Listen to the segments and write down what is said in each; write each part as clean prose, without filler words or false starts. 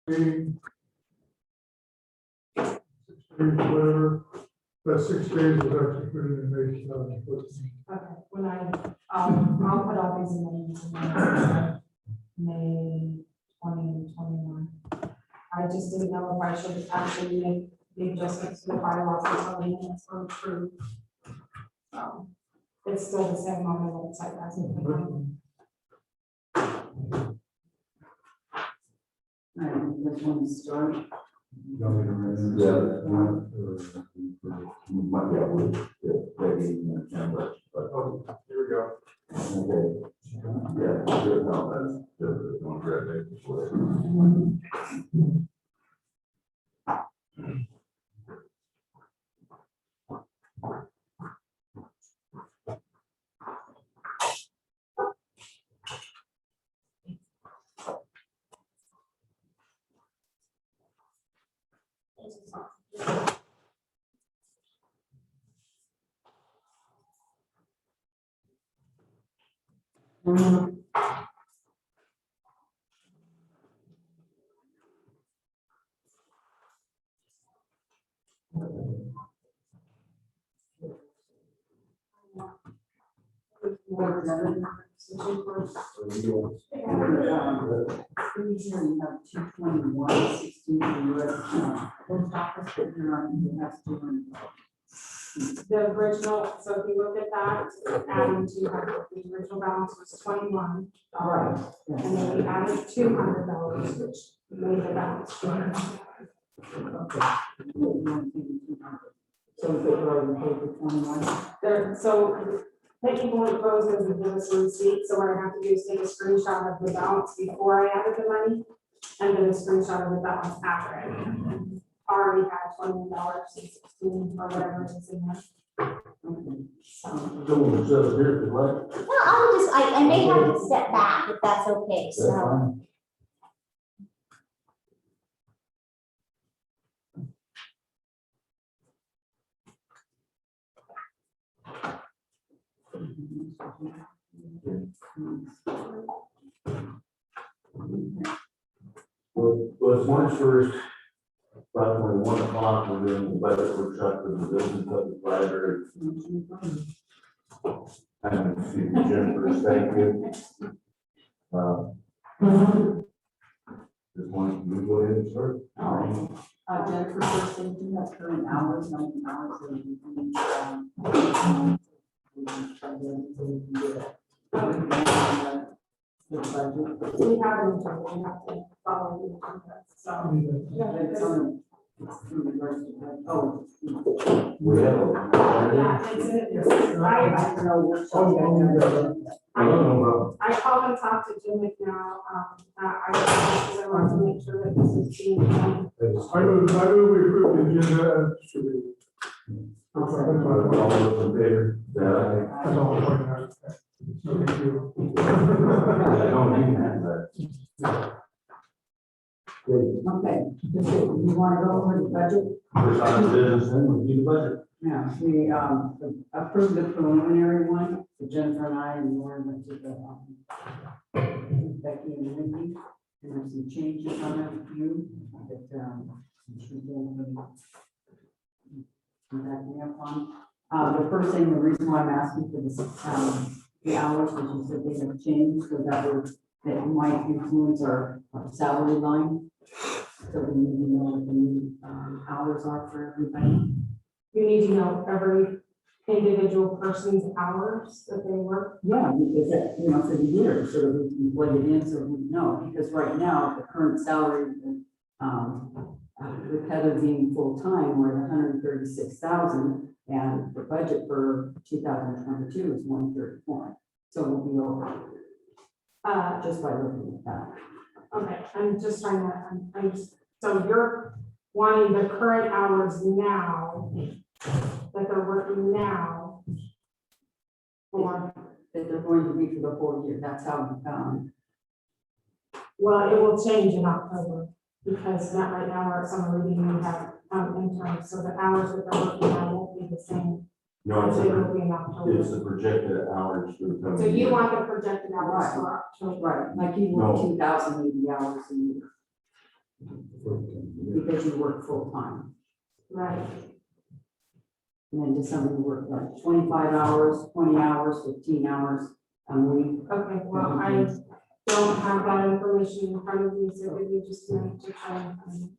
meeting. 6 days, whatever. That 6 days was actually put in May 2014. Okay, when I'll put all these in May 2021. I just didn't know if I should actually make the adjustments to the bylaws until the minutes were approved. It's still the same on the website as it was. Which one to start? Yeah, might be able to, maybe in September, but. Oh, here we go. Okay. Yeah, good, no, that's, there's no direct date before. You have 221.16 for US post office, but you're on, you have to do. The original, so if you look at that, adding 200, the original balance was $21. Right. And then we added $200, which made the balance $200. So if it were to pay for 21. There, so technical goes as a business receipt, so what I have to do is take a screenshot of the balance before I added the money, and then a screenshot of the balance after I added it. Already had $21.16 or whatever it is in there. So, Well, I may have to step back if that's okay, so. Well, it's March 1st, approximately 1 o'clock, we're doing the budget workshop for the building public library. And excuse me, Jennifer, thank you. Just wanted to go ahead and start. Jennifer, first thing, do you have current hours, how many hours that you we have it, we have to follow the contract, so. Oh. We have. Yeah, it's in it. I called and talked to Jim McNeil, I want to make sure that this is being done. I move we approve the agenda as distributed. That's All those in favor? all I'm pointing out. No big deal. I don't mean that, but. Okay, you want to go over the budget? First on the business, then we do the budget. Yeah, we approved the preliminary one, so Jennifer and I and Lauren went to the Becky and Lindy, and there's some changes on that few that she's going to back me up on. The first thing, the reason why I'm asking for this, the hours, which you said they have changed, so that might influence our salary line. So we need to know what the new hours are for everybody. You need to know every individual person's hours that they work. Yeah, because that, for the year, so that we can plug it in, so we know, because right now, the current salary, with Heather being full-time, we're at 136,000, and the budget for 2022 is 134. So we'll be over, just by looking at that. Okay, I'm just trying to, so you're wanting the current hours now, that they're working now, or, That they're going to be for the whole year, that's how, well, it will change in October, because not right now, our summer reading, we have interns, so the hours that they're working now won't be the same No, as it's they will be in the October. projected hours for the coming. So you year. want the projected hours for October? right, like you want No. 2,080 hours a year. because you work full-time. Right. And then does somebody work like 25 hours, 20 hours, 15 hours a week? Okay, well, I don't have that information in front of me, so it would just need to try and find it.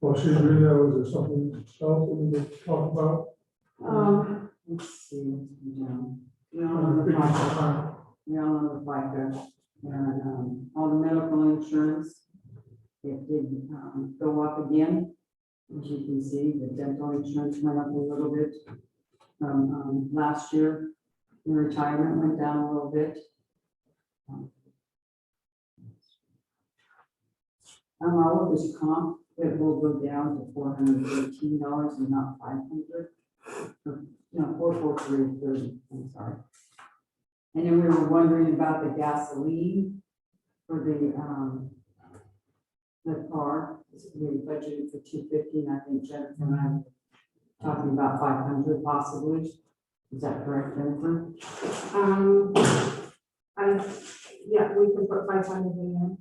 While she's doing that, was there something else we need to talk about? Let's see, yeah, On the big time? yeah, on the FICA, and, all the medical insurance, it did, go up again. As you can see, the dental insurance went up a little bit from, last year. The retirement went down a little bit. Our workers' comp, it will go down to $413 and not 500. No, 443.30, I'm sorry. And then we were wondering about the gasoline for the car. We budgeted for 250, and I think Jennifer and I were talking about 500 possibly. Is that correct, Jennifer? Yeah, we can put 500 in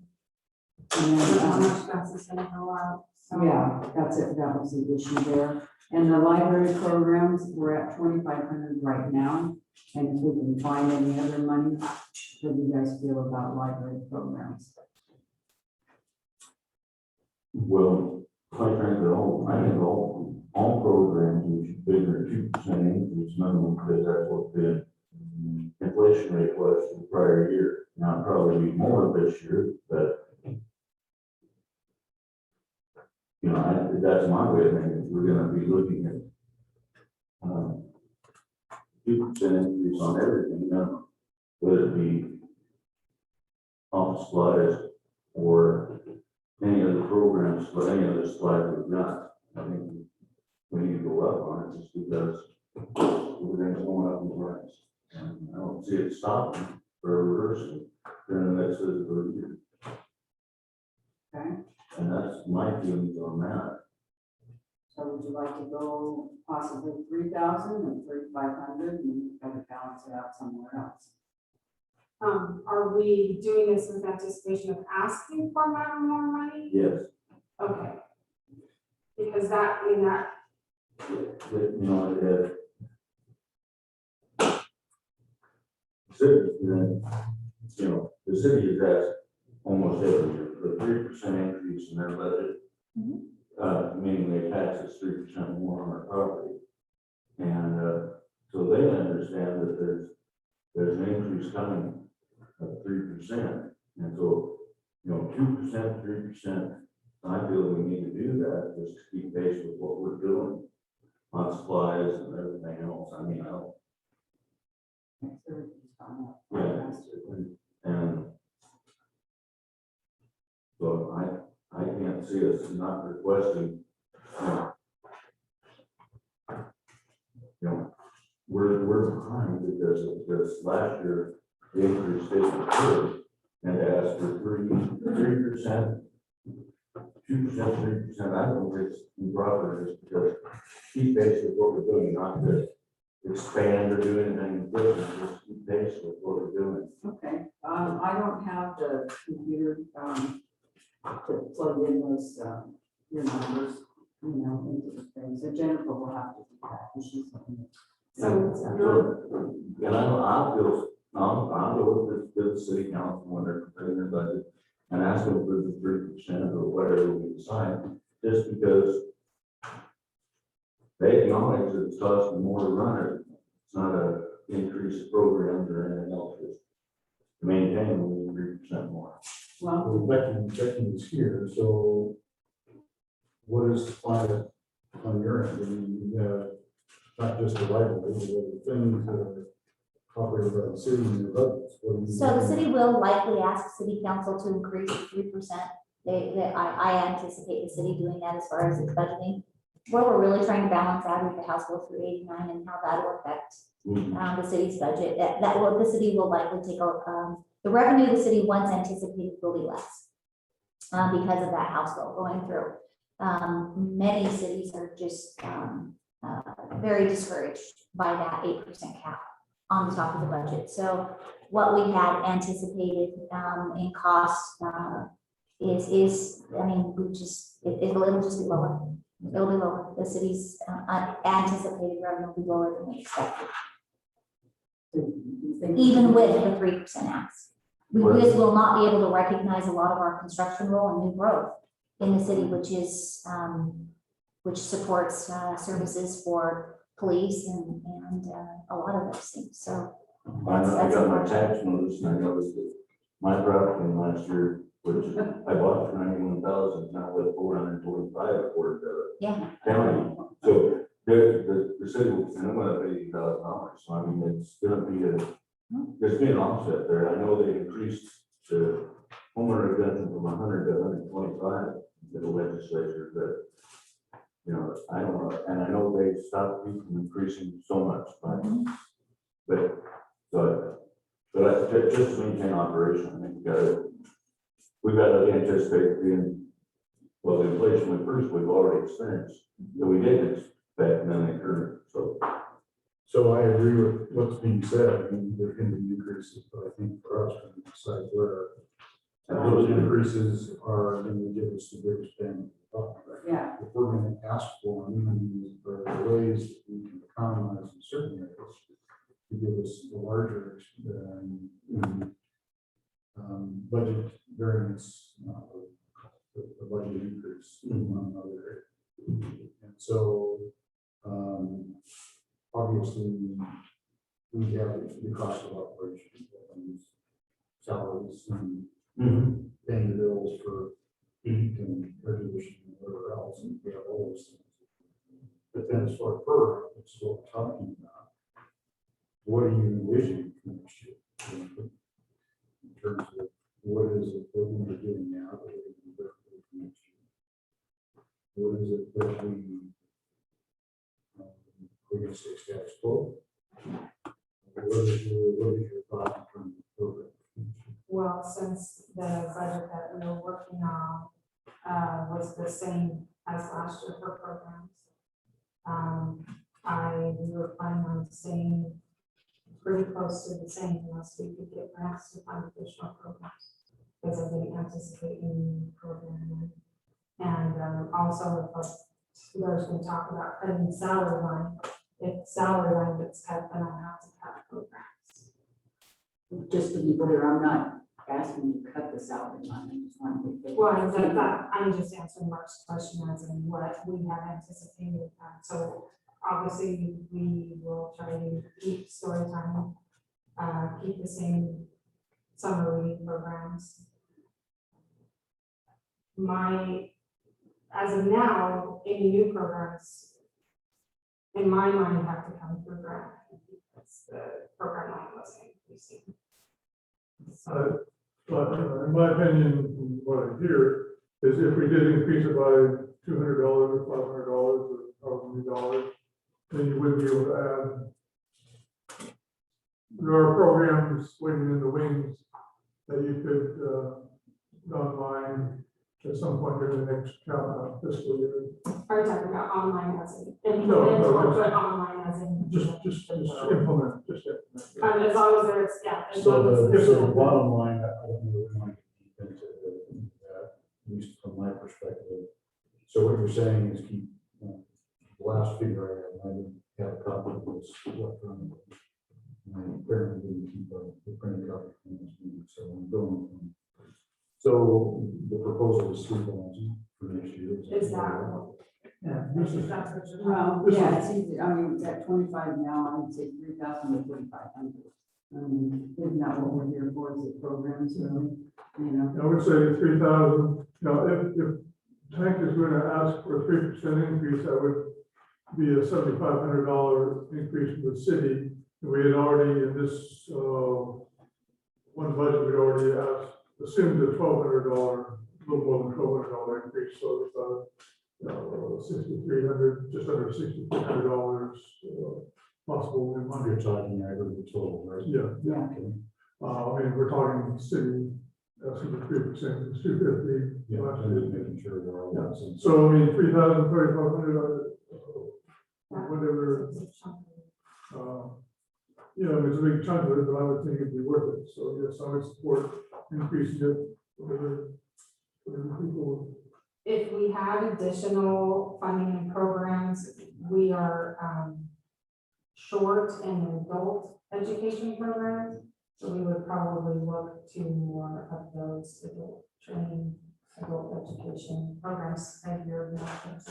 And there, then, how much gas is gonna go out. So, yeah, that's it, that was the issue there. And the library programs, we're at 2,500 right now. And if we can find any other money, how do you guys feel about library programs? Well, quite frankly, I think all programs, we should figure a 2% increase minimum, because that's what the inflation rate was the prior year. Now, it'll probably be more this year, but you know, that's my way of thinking. We're gonna be looking at 2% increase on everything, minimum, whether it be office supplies or any other programs, but any other supplies we've got. I think we need to go up on it just because everything's going up in price. And I don't see it stopping or reversing during the next fiscal year. Okay, And that's my feelings on that. so would you like to go possibly 3,000 and 3,500 and try to balance it out somewhere else? Are we doing this with anticipation of asking for more money? Yes, Okay. Because that, I mean, that, you know, city, then, you know, the city has asked almost every year for a 3% increase in their budget. Meaning they tax us 3% more on our property. And so they understand that there's an increase coming of 3%. And so, you know, 2%, 3%, I feel we need to do that just to keep pace with what we're doing on supplies and everything else. I mean, I don't. Yeah, and so I can't see us not requesting, you know, we're behind because of this last year, the increase didn't occur, and asked for 3%, 2%, 3%. I don't think it's improper just because keep pace with what we're doing, not to expand or do anything different, just keep pace with what we're doing. Okay, I don't have the computer, to plug in those, your numbers, you know, into the thing, so Jennifer will have to do that, and she's looking at. so it's not, And I'll go with the city council when they're preparing their budget and ask them for the 3% or whatever we decide, just because they acknowledge that it's costing more to run it. It's not a increase of programs or anything else, just to maintain, we need 3% more. Well, Becky is here, so what is the plan on your end? I mean, not just the library, but the things that are operated by the city and your budgets. What do you- So the city will likely ask city council to increase to 3%. I anticipate the city doing that as far as its budgeting. What we're really trying to balance out is the House Bill 389 and how that will affect the city's budget. The city will likely take out, the revenue the city once anticipated will be less because of that House Bill going through. Many cities are just very discouraged by that 8% cap on the top of the budget. So what we had anticipated in cost is, I mean, it'll just be lower. It'll be lower. The city's anticipated revenue will be lower than we expected, even with the 3% ask. We just will not be able to recognize a lot of our construction role and new growth in the city, which supports services for police and a lot of those things. So I that's got my important. tax notice and I noticed that my property last year, which I bought for 91,000, now with 445 for the Yeah, county. So the city will, and I'm gonna pay $80,000. So I mean, it's gonna be there's been an offset there. I know they increased the homeowner exemption from 100 to 125 in the legislature, but you know, I don't know, and I know they stopped you from increasing so much, but just to maintain operation, I think we've got to anticipate being, well, the inflation we've already experienced, that we didn't expect, and then they occurred, so. So I agree with what's being said. I mean, there can be increases, but I think for us, we decide where those increases are going to give us the biggest bang. Yeah. If we're going to ask for them, and there are ways that we can economize in certain areas to give us a larger budget variance, the budget increase in another area. And so, obviously, we have the cost of operation, and salaries, and paying the bills for heat and air conditioning and whatever else, and we have all those things. But then as far as per, it's what we're talking about. What are you envisioning for next year? In terms of what is it that we're doing now that we're going to do for next year? What is it that we're going to stay status quo? What is your thought in terms of program? Well, since the budget that we were working on was the same as last year for programs, we were planning on staying pretty close to the same unless we could get grants to fund additional programs, because I didn't anticipate any program. And also, if there's been talk about cutting the salary line, if salary line gets cut, then I have to cut programs. Just to be clear, I'm not asking you to cut the salary line. I just want to. Well, I'm just answering Mark's question as in what we have anticipated. So obviously, we will try to keep story time, keep the same summer reading programs. As of now, any new programs, in my mind, have to come through grant. Because the program line wasn't increasing. So, But in my opinion, from what I hear, is if we did increase it by $200 or $500 or however many dollars, then you would be able to add. There are programs waiting in the wings that you could online at some point during the next fiscal year. are you talking about online as in implement No, or just- put online as in? Just implement, As long as there's, yeah. As So long as the bottom line, I don't know if I can get into that, at least from my perspective. So what you're saying is keep, the last figure I didn't have a copy of this, what from, my parents didn't keep the printed copy from this meeting, so I'm going from. So the proposal is 3,000 for next year. Is that? Yeah, this is, That's what you're. Well, This yeah, is- it's easy. I mean, it's at 25 now, I would say 3,000 to 4,500. Isn't that what we're here for, is the programs, really, you know? I would say 3,000. Now, if Tank is going to ask for a 3% increase, that would be a $7,500 increase from the city. We had already in this one budget, we already assumed a $1,200, a little more than $1,200 increase. So it's $6,300, just under $6,300 possible in money. You're talking aggregate total, right? Yeah. Yeah. Okay. I mean, we're talking city, asking for 3%, it's 250. Yeah, I'm just making sure we're all on the same. So I mean, 3,000, 3,500, what whatever, it's a big chunk of it, but I would think it'd be worth it. So yes, I would support increasing it, whatever people. If we had additional funding and programs, we are short in adult education programs. So we would probably look to more of those adult training, adult education programs and your adults.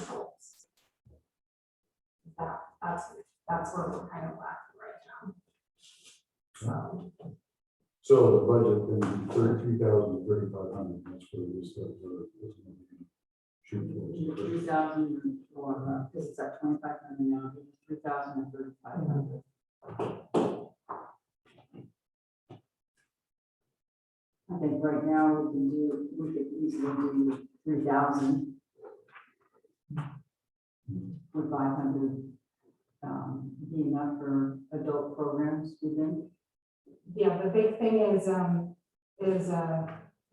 That's where we're kind of lacking right now. So the budget then 33,000, 3,500, that's what it is that we're shoot for. 3,000 or, because it's at 2,500 now, 3,000 and 3,500. I think right now we could easily do 3,000 with 500 be enough for adult programs, do you think? Yeah, the big thing is the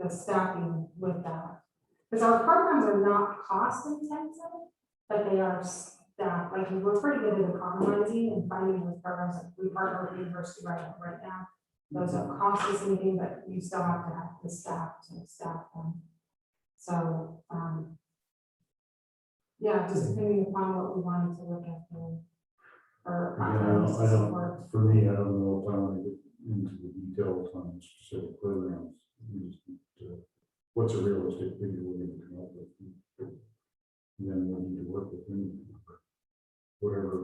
staffing with that. Because our programs are not cost intensive, but they are staff, like we're pretty good at economizing and finding those programs, like we partner with the university right now. Those don't cost us anything, but you still have to have the staff to staff them. So, yeah, just depending upon what we wanted to look at there. Or I don't, for me, I don't know if I want to get into the details on specific programs. We just need to, what's a realistic figure we're going to come up with? And then we need to work with them. Whatever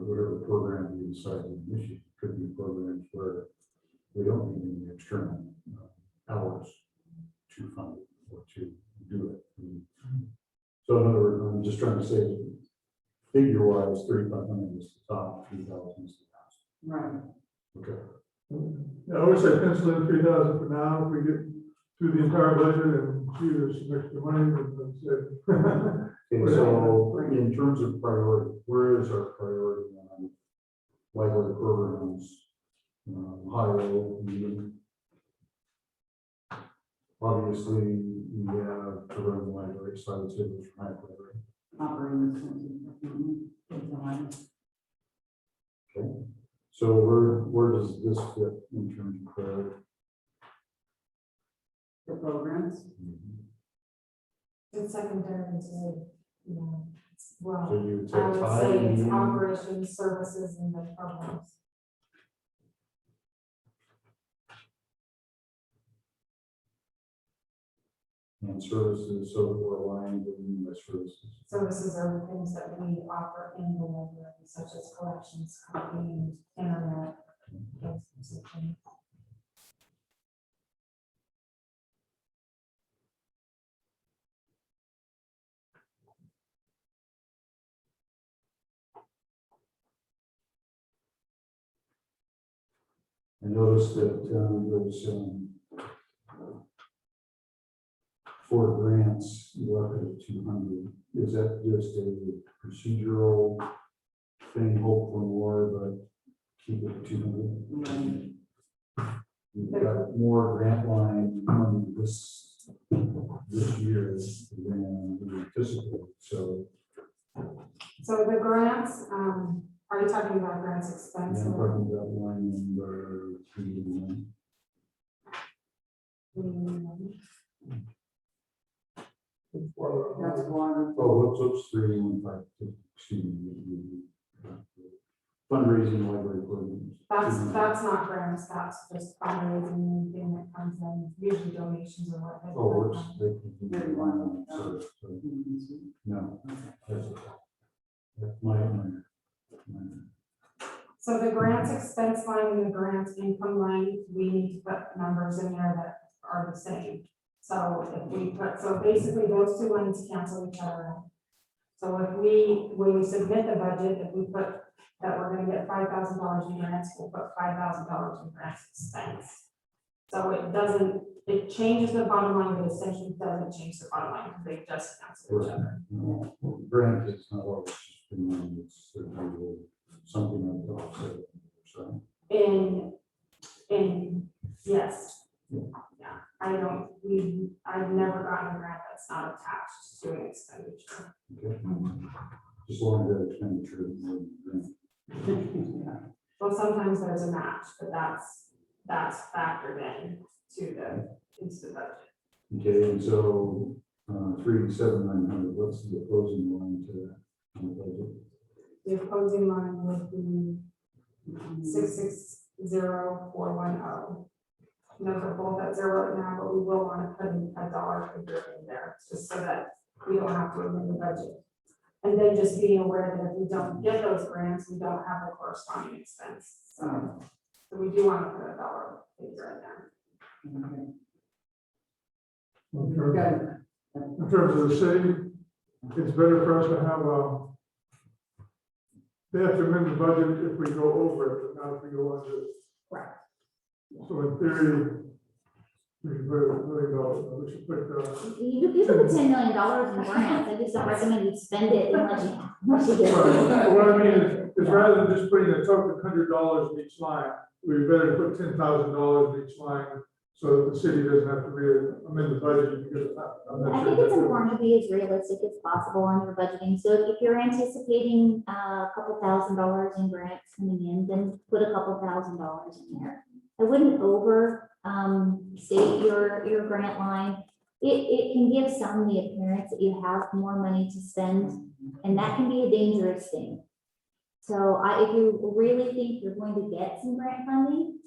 program we decide to initiate, could be programs where we don't need any external hours to fund it or to do it. So in other words, I'm just trying to say, figure wise, 3,500 is the top, 3,000 is the last. Right. Okay. Yeah, I would say pencil in 3,000 for now. If we get through the entire budget and see there's some extra money, then that's it. Okay, so in terms of priority, where is our priority on library programs? High, low, medium? Obviously, we have to run the library, so I would say there's high priority. Operating expenses. Okay, so where does this fit in terms of priority? The programs. It's secondary to, well, So you would I would take high, say it's medium, operations, services, and the programs. and services, so that we're aligned with the services. Services are the things that we offer in the library, such as collections, copying, internet. Those sorts of things. I noticed that there's for grants, you're up at 200. Is that just a procedural thing, hope for more, but keep it at 200? Right. We've got more grant line money this year than we anticipated, so. So the grants, are you talking about grants expense? I'm or- talking about line number 3. That's water. Oh, whoops, 315, excuse me. Fundraising library programs. That's not grants, that's just fundraising, anything that comes in, usually donations or what. Oh, works. They can do Very one, well. so, no, that's okay. That's my. So the grants expense line and the grants income line, we need to put numbers in there that are the same. So if we put, so basically those two lines cancel each other out. So when we submit the budget, if we put that we're gonna get $5,000 in grants, we'll put $5,000 in grants expense. So it changes the bottom line, but essentially doesn't change the bottom line because they just cancel each other. Grant is not always, it's something like that, so. Yes. Yeah, I've never gotten a grant that's not attached to an expenditure. Okay. Just long as that expenditure is more than grant. Well, sometimes there's a match, but that's factored in into the budget. Okay, and so, 3,790, what's the opposing line to that on the budget? The opposing line would be 660,410. Those are both at zero right now, but we will want to put in a dollar figure in there, just so that we don't have to amend the budget. And then just being aware that if we don't get those grants, we don't have a corresponding expense. So we do want to put a dollar figure in there. Okay. In terms- Good. in terms of the city, it's better for us to have they have to amend the budget if we go over it, but not if we go under it. Right. So in theory, we should put $1 million, we should put, You could put $10 million in grants, I just don't recommend you spend it unless you get. Right. What I mean is rather than just putting a total $100 in each line, we better put $10,000 in each line, so that the city doesn't have to amend the budget, because I'm not I sure. think it's important to be as realistic as possible on your budgeting, so if you're anticipating a couple $1,000s in grants coming in, then put a couple $1,000s in there. I wouldn't state your grant line. It can give some the appearance that you have more money to spend, and that can be a dangerous thing. So if you really think you're going to get some grant funding,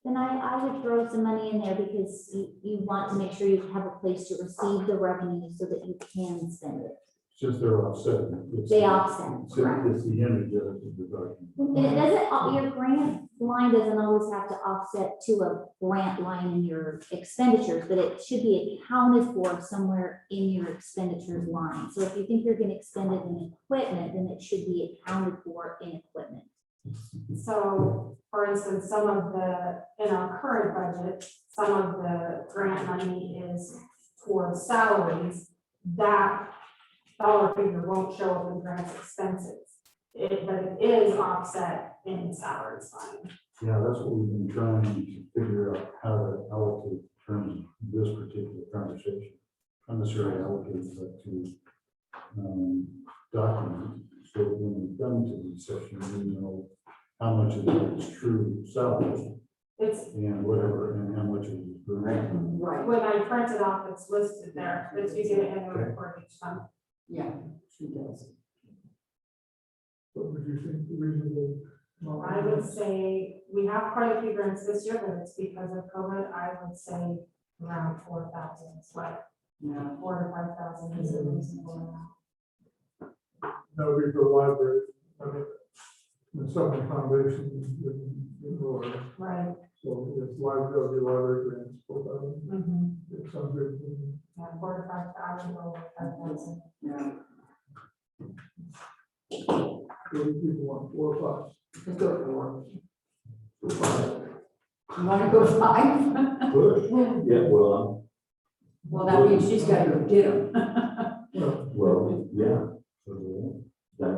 then I would throw some money in there, because you want to make sure you have a place to receive the revenue so that you can spend it. Since they're offset. They offset, correct. It's the image of the document. And it doesn't, your grant line doesn't always have to offset to a grant line in your expenditures, but it should be accounted for somewhere in your expenditures line. So if you think you're gonna expend it in equipment, then it should be accounted for in equipment. So, for instance, in our current budget, some of the grant money is towards salaries. That dollar figure won't show up in grants expenses. But it is offset in salaries line. Yeah, that's what we've been trying to figure out, how to allocate in terms of this particular conversation. Not necessarily allocate, but to document, so that when we come to the session, we know how much of it is true salary and whatever, and how much of it is grant. Right, When I print it off, it's listed there, but you get it in the report each time. yeah, she does. What would you think the reasonable? I would say, we have quite a few grants this year, but it's because of COVID. I would say around 4,000, it's like Yeah. 4,000 to 5,000 is a reasonable amount. That would be for the library, I mean, the Suffolk Foundation, Right. so if library grants, 4,000, it sounds good. Yeah, 4,000 to 5,000 or 5,000. Yeah. What do people want, 4 or 5? Let's go for 4. You wanna go 5? Good. Yeah, well, Well, that means she's gotta go get them. well, yeah. That,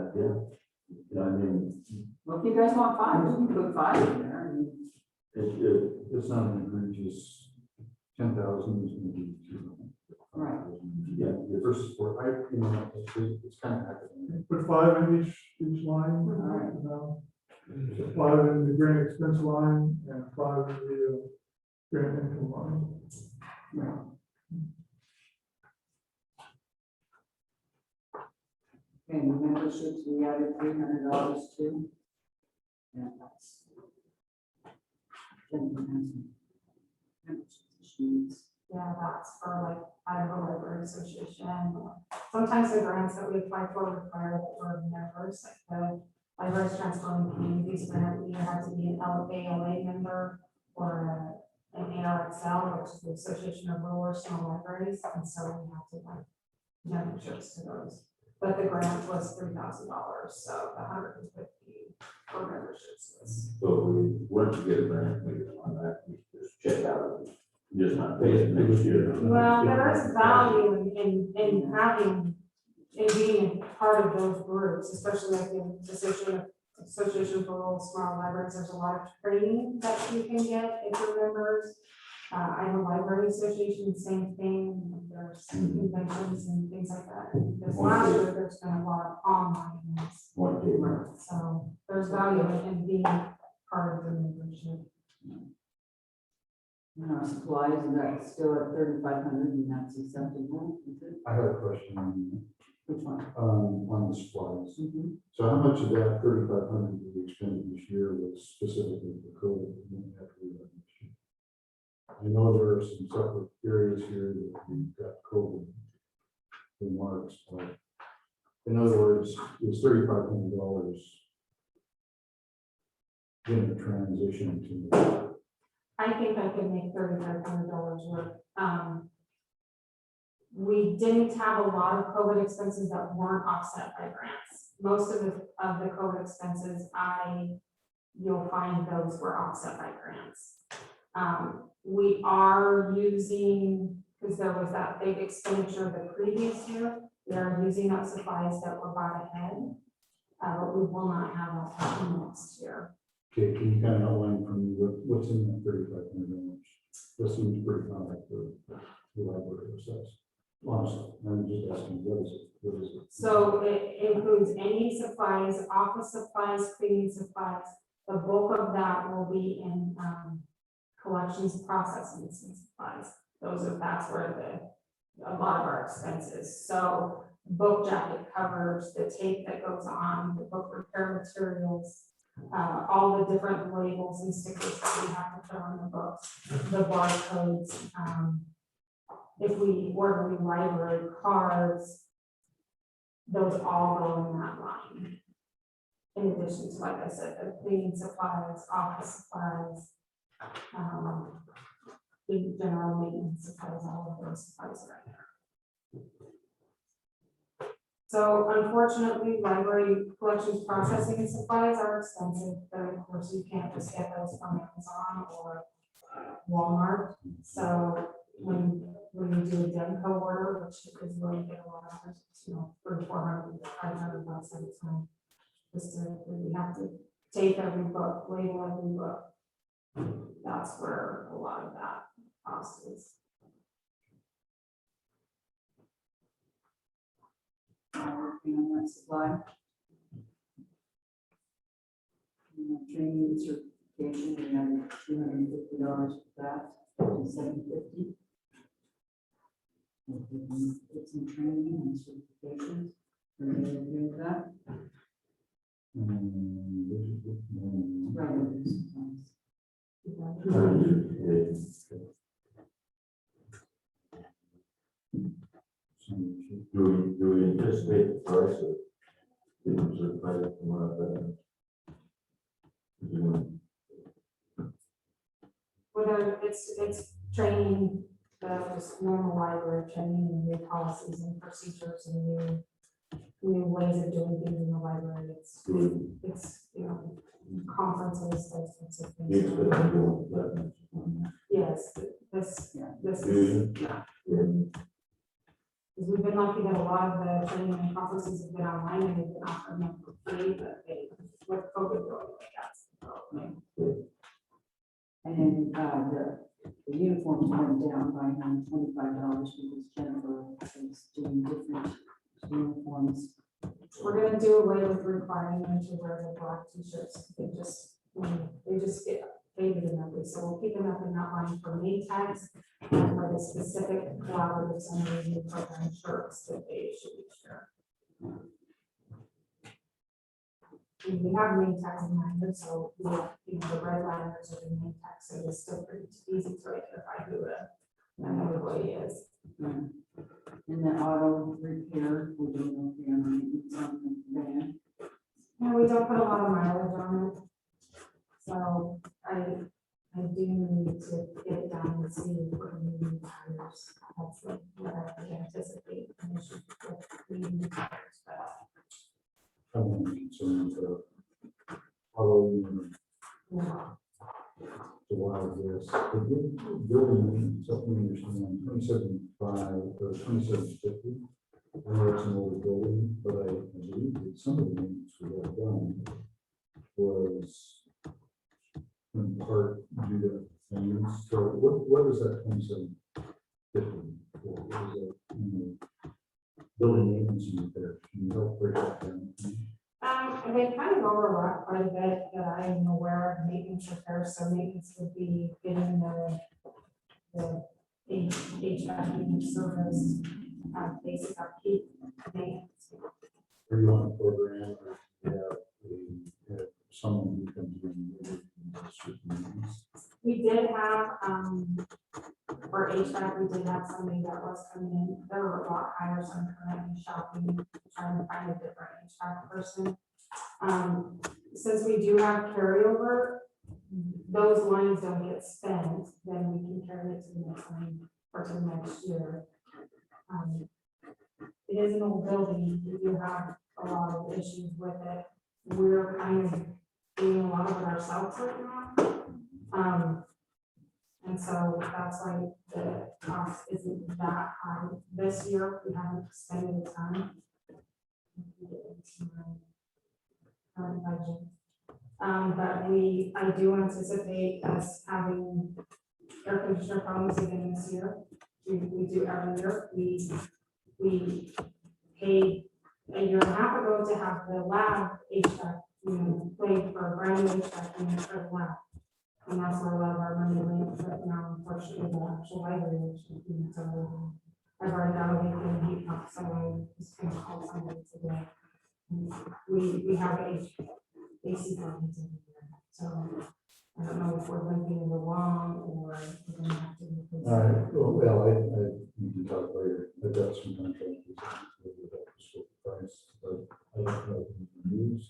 yeah, I mean, Well, if you guys want 5, you can put 5 in there. I mean, It's not an egregious 10,000 is going to be 200. Right. Yeah, versus 4, it's kind of academic. Put 5 in each line. Alright. So 5 in the grant expense line and 5 in the grant income line. Right. Okay, the memberships, we added $300 too. Yeah, that's. Yeah, that's for like Idaho Library Association. Sometimes the grants that we apply for require that we're members, like the Libraries Transforming Communities grant, we had to be an ALA member or an ARXL, which is the Association of Rural or Small Libraries, and so we have to like memberships to those. But the grant was $3,000, so the $150 for memberships was. so we weren't to get a grant, we on that, we just check out, just not pay it next year. Well, there is value in having, in being a part of those groups, especially like in the Association for Rural Small Libraries. There's a lot of training that you can get if you're members. I have a library association, same thing. There's conventions and things like that. This last year, there's been a lot of online ones. One day, So there's value in being part And our supplies, and that's still at 3,500, and that's acceptable, is it? I have a question on, Which one? on the supplies. Mhm. So how much of that 3,500 that we expended this year was specifically for COVID? And then we have to do that next year? I know there are some separate areas here that we've got COVID remarks, but in other words, is $3,500 in the transition to? I think I could make $3,500 work. We didn't have a lot of COVID expenses that weren't offset by grants. Most of the COVID expenses, you'll find those were offset by grants. We are using, because there was that big expenditure the previous year, we are using up supplies that were bought ahead. But we will not have that happen next year. Okay, can you kind of outline for me what's in that $3,500? This seems pretty high for the library ourselves. Honestly, I'm just asking, what is it? What is it? So it includes any supplies, office supplies, cleaning supplies. The bulk of that will be in collections, processing and supplies. That's where a lot of our expenses. So book jacket covers, the tape that goes on, the book repair materials, all the different labels and stickers that we have to put on the books, the barcodes. If we order new library cards, those all go in that line. In addition to, like I said, the cleaning supplies, office supplies, the general maintenance supplies, all of those supplies are in there. So unfortunately, library collections processing and supplies are expensive, but of course you can't just get those from Amazon or Walmart. So when you do a Demco order, which is where you get a lot of, for 400 to 500 bucks at a time. We have to tape every book, label every book. That's where a lot of that cost is. Working on that supply. Training certification, we have $250 for that, $750. Get some training and certifications. Are you agree with that? Do we anticipate the price of getting certified from one of them? Whether it's training, just normal library training and new policies and procedures and new ways of doing things in the library. It's conferences, those types of You things. expect to go with that next one? Yes, this Do is, you? yeah. Because we've been lucky that a lot of the training and conferences have been online and they've been offering them for free, but with COVID going, And then the uniforms went down by $25 because Jennifer is doing different uniforms. we're gonna do away with requiring them to wear the black t-shirts. They just get faded in ugly. So we'll keep them up in that line for name tags and for the specific collaboratives and the new program shirts that they issue each year. And we have name tags in mind, so we have, the red liners are the name tags, so it's still pretty easy to identify who another way is. And the auto repair, we don't know if they're maintenance on the van. And we don't put a lot of mileage on it. So I do need to get it done and see if we're going to need tires. That's what I anticipate an issue with needing tires, but I'm concerned with Halloween, July of this. The building, something we understand, 27.5 or 27.50. I know it's an older building, but I believe that some of the maintenance we have done was in part due to things. So what is that 27.50 for? What is that? Building maintenance and repair. Can you help break that down? they kind of overlap quite a bit that I am aware of maintenance repairs. So maintenance would be getting the the HVAC unit service, basic upkeep, maintenance. Are you on a program or do you have someone who comes in? We did have, for HVAC, we did have somebody that was coming in, they were a lot higher, so I'm currently shopping, trying to find a different HVAC person. Since we do have carryover, those lines don't get spent, then we can carry it to the next line or to the next year. It is an old building, we do have a lot of issues with it. We're kind of doing a lot of it ourselves right now. And so that's why the cost isn't that high. This year, we haven't spent a ton. Current budget. But I do anticipate us having air conditioner problems again this year. We do every year. We paid a year and a half ago to have the lab HVAC, paid for a brand new HVAC unit for the lab. And that's where a lot of our money went, but now unfortunately the actual library, so I've already got a leak in the heat pump, so I'm just gonna call somebody today. We have AC problems in here, so I don't know if we're linking the wrong or we're gonna have to. All right, well, we can talk later. I've got some contractors that will help us with the price, but I don't know if we can use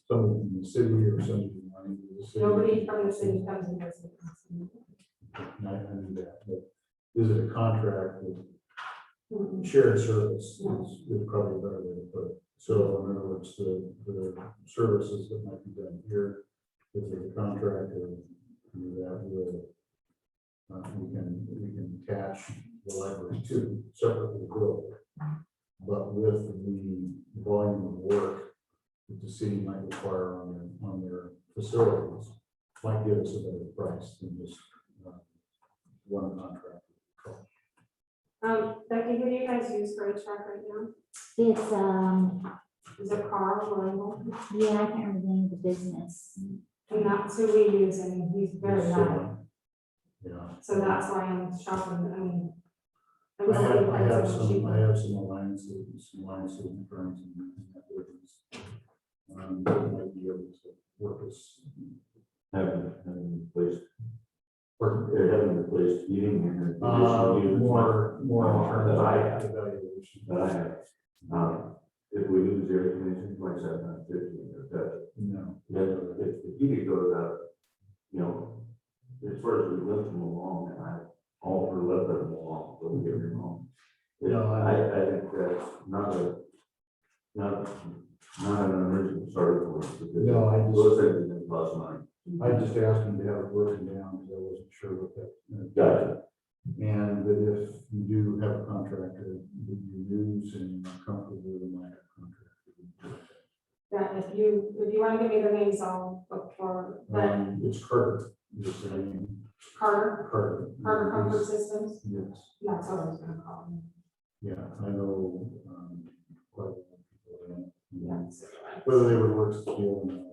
somebody from the city or somebody from the city. Nobody from the city comes in this. I knew that, but is it a contract with shared service? Is probably a better way to put it. So in other words, the services that might be done here, if there's a contract or that will, we can attach the library to separately built. But with the volume of work that the city might require on their facilities, might give us a better price than just one contract. Becky, who do you guys use for HVAC right now? It's, Is it Carl or yeah, I can't remember the name of the business. And that's who we use, and he's very high. Yeah. So that's why I'm shopping, I mean. I'm I looking for have something cheaper. I have some alliances and firms in that business. That might be able to work us. Having replaced, Pardon? having replaced heating and air conditioning. More in terms That I of have. evaluation. That I have. If we lose air conditioning, like 750, No. if the heating goes out, as far as we lift them along, and I all for let them along, don't get me wrong. No, I think that's not an emergency starter for us. Because No, I just- those things that cost money. I just asked him to have it broken down because I wasn't sure what that. Gotcha. And that if you do have a contractor that you use and you're comfortable with a minor contractor. That if you want to give me the names, I'll look for that. It's Carter, just the name, Carter Carter. Comfort Systems. Yes, That's what I was gonna call him. yeah, I know, quite a lot of people. Yes. Whether they would work still.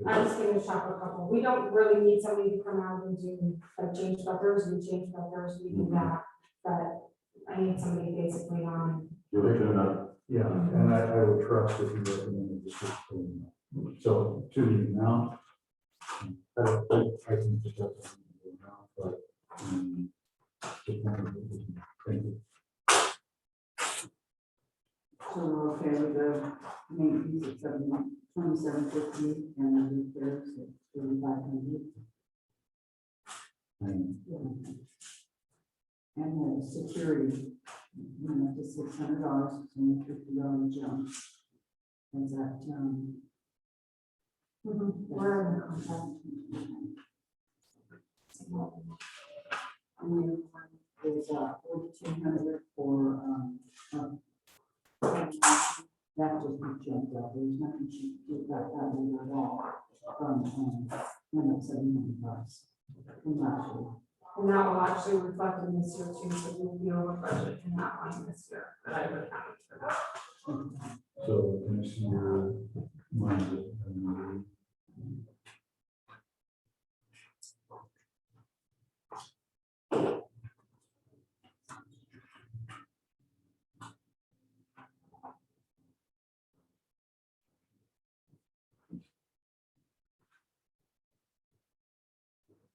I'm just gonna shop a couple. We don't really need somebody to come out and do like change filters, we do that. But I need somebody basically on. You're looking up. Yeah, and I would trust if you recommend this. So to the amount. I don't think I can just have the amount, but. Thank you. So we're okay with the maintenance at 2750 and the repairs at 3500. And the security, went up to $600, it's only $50 jump. Is that, We're in the contract. and then there's 4200 for, that just jumped up, there's nothing she did that number at all, from, went up $700 from last year. And that will actually reflect in this year too, so we'll be over budget in that line this year, but I would count for that. So can I see your mind?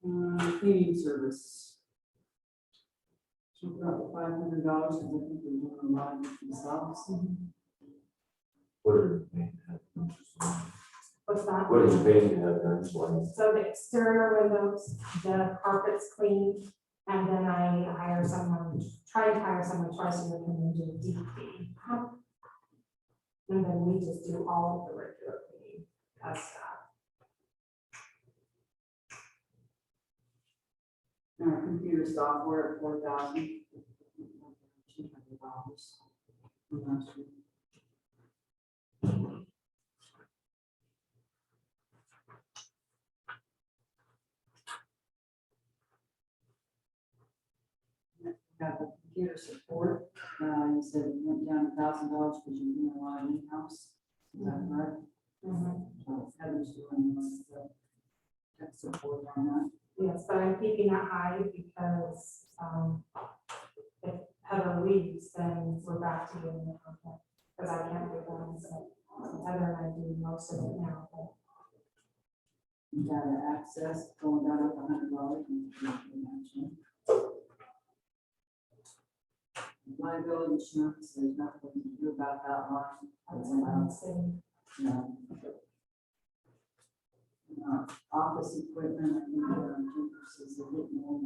Cleaning service. So about $500, because I think they're doing a lot of it themselves. What are you paying to have done? What's that? What are you paying to have done? So the exterior windows, the carpets cleaned, and then I hire someone, try to hire someone twice a week and do a deep clean. And then we just do all of the regular cleaning as staff. And our computer software at $4,200. Got the computer support, you said it went down $1,000 because you're doing a lot of in-house. Is that correct? So Heather's doing the tech support on that. Yes, but I'm keeping that high because, if Heather leaves, then we're back to doing the contract, because I can't do that, so Heather and I do most of it now, but Data access going down up $100. Liability insurance, there's nothing we can do about that line. that's about the same. No. Office equipment, I think, Jennifer says they're getting more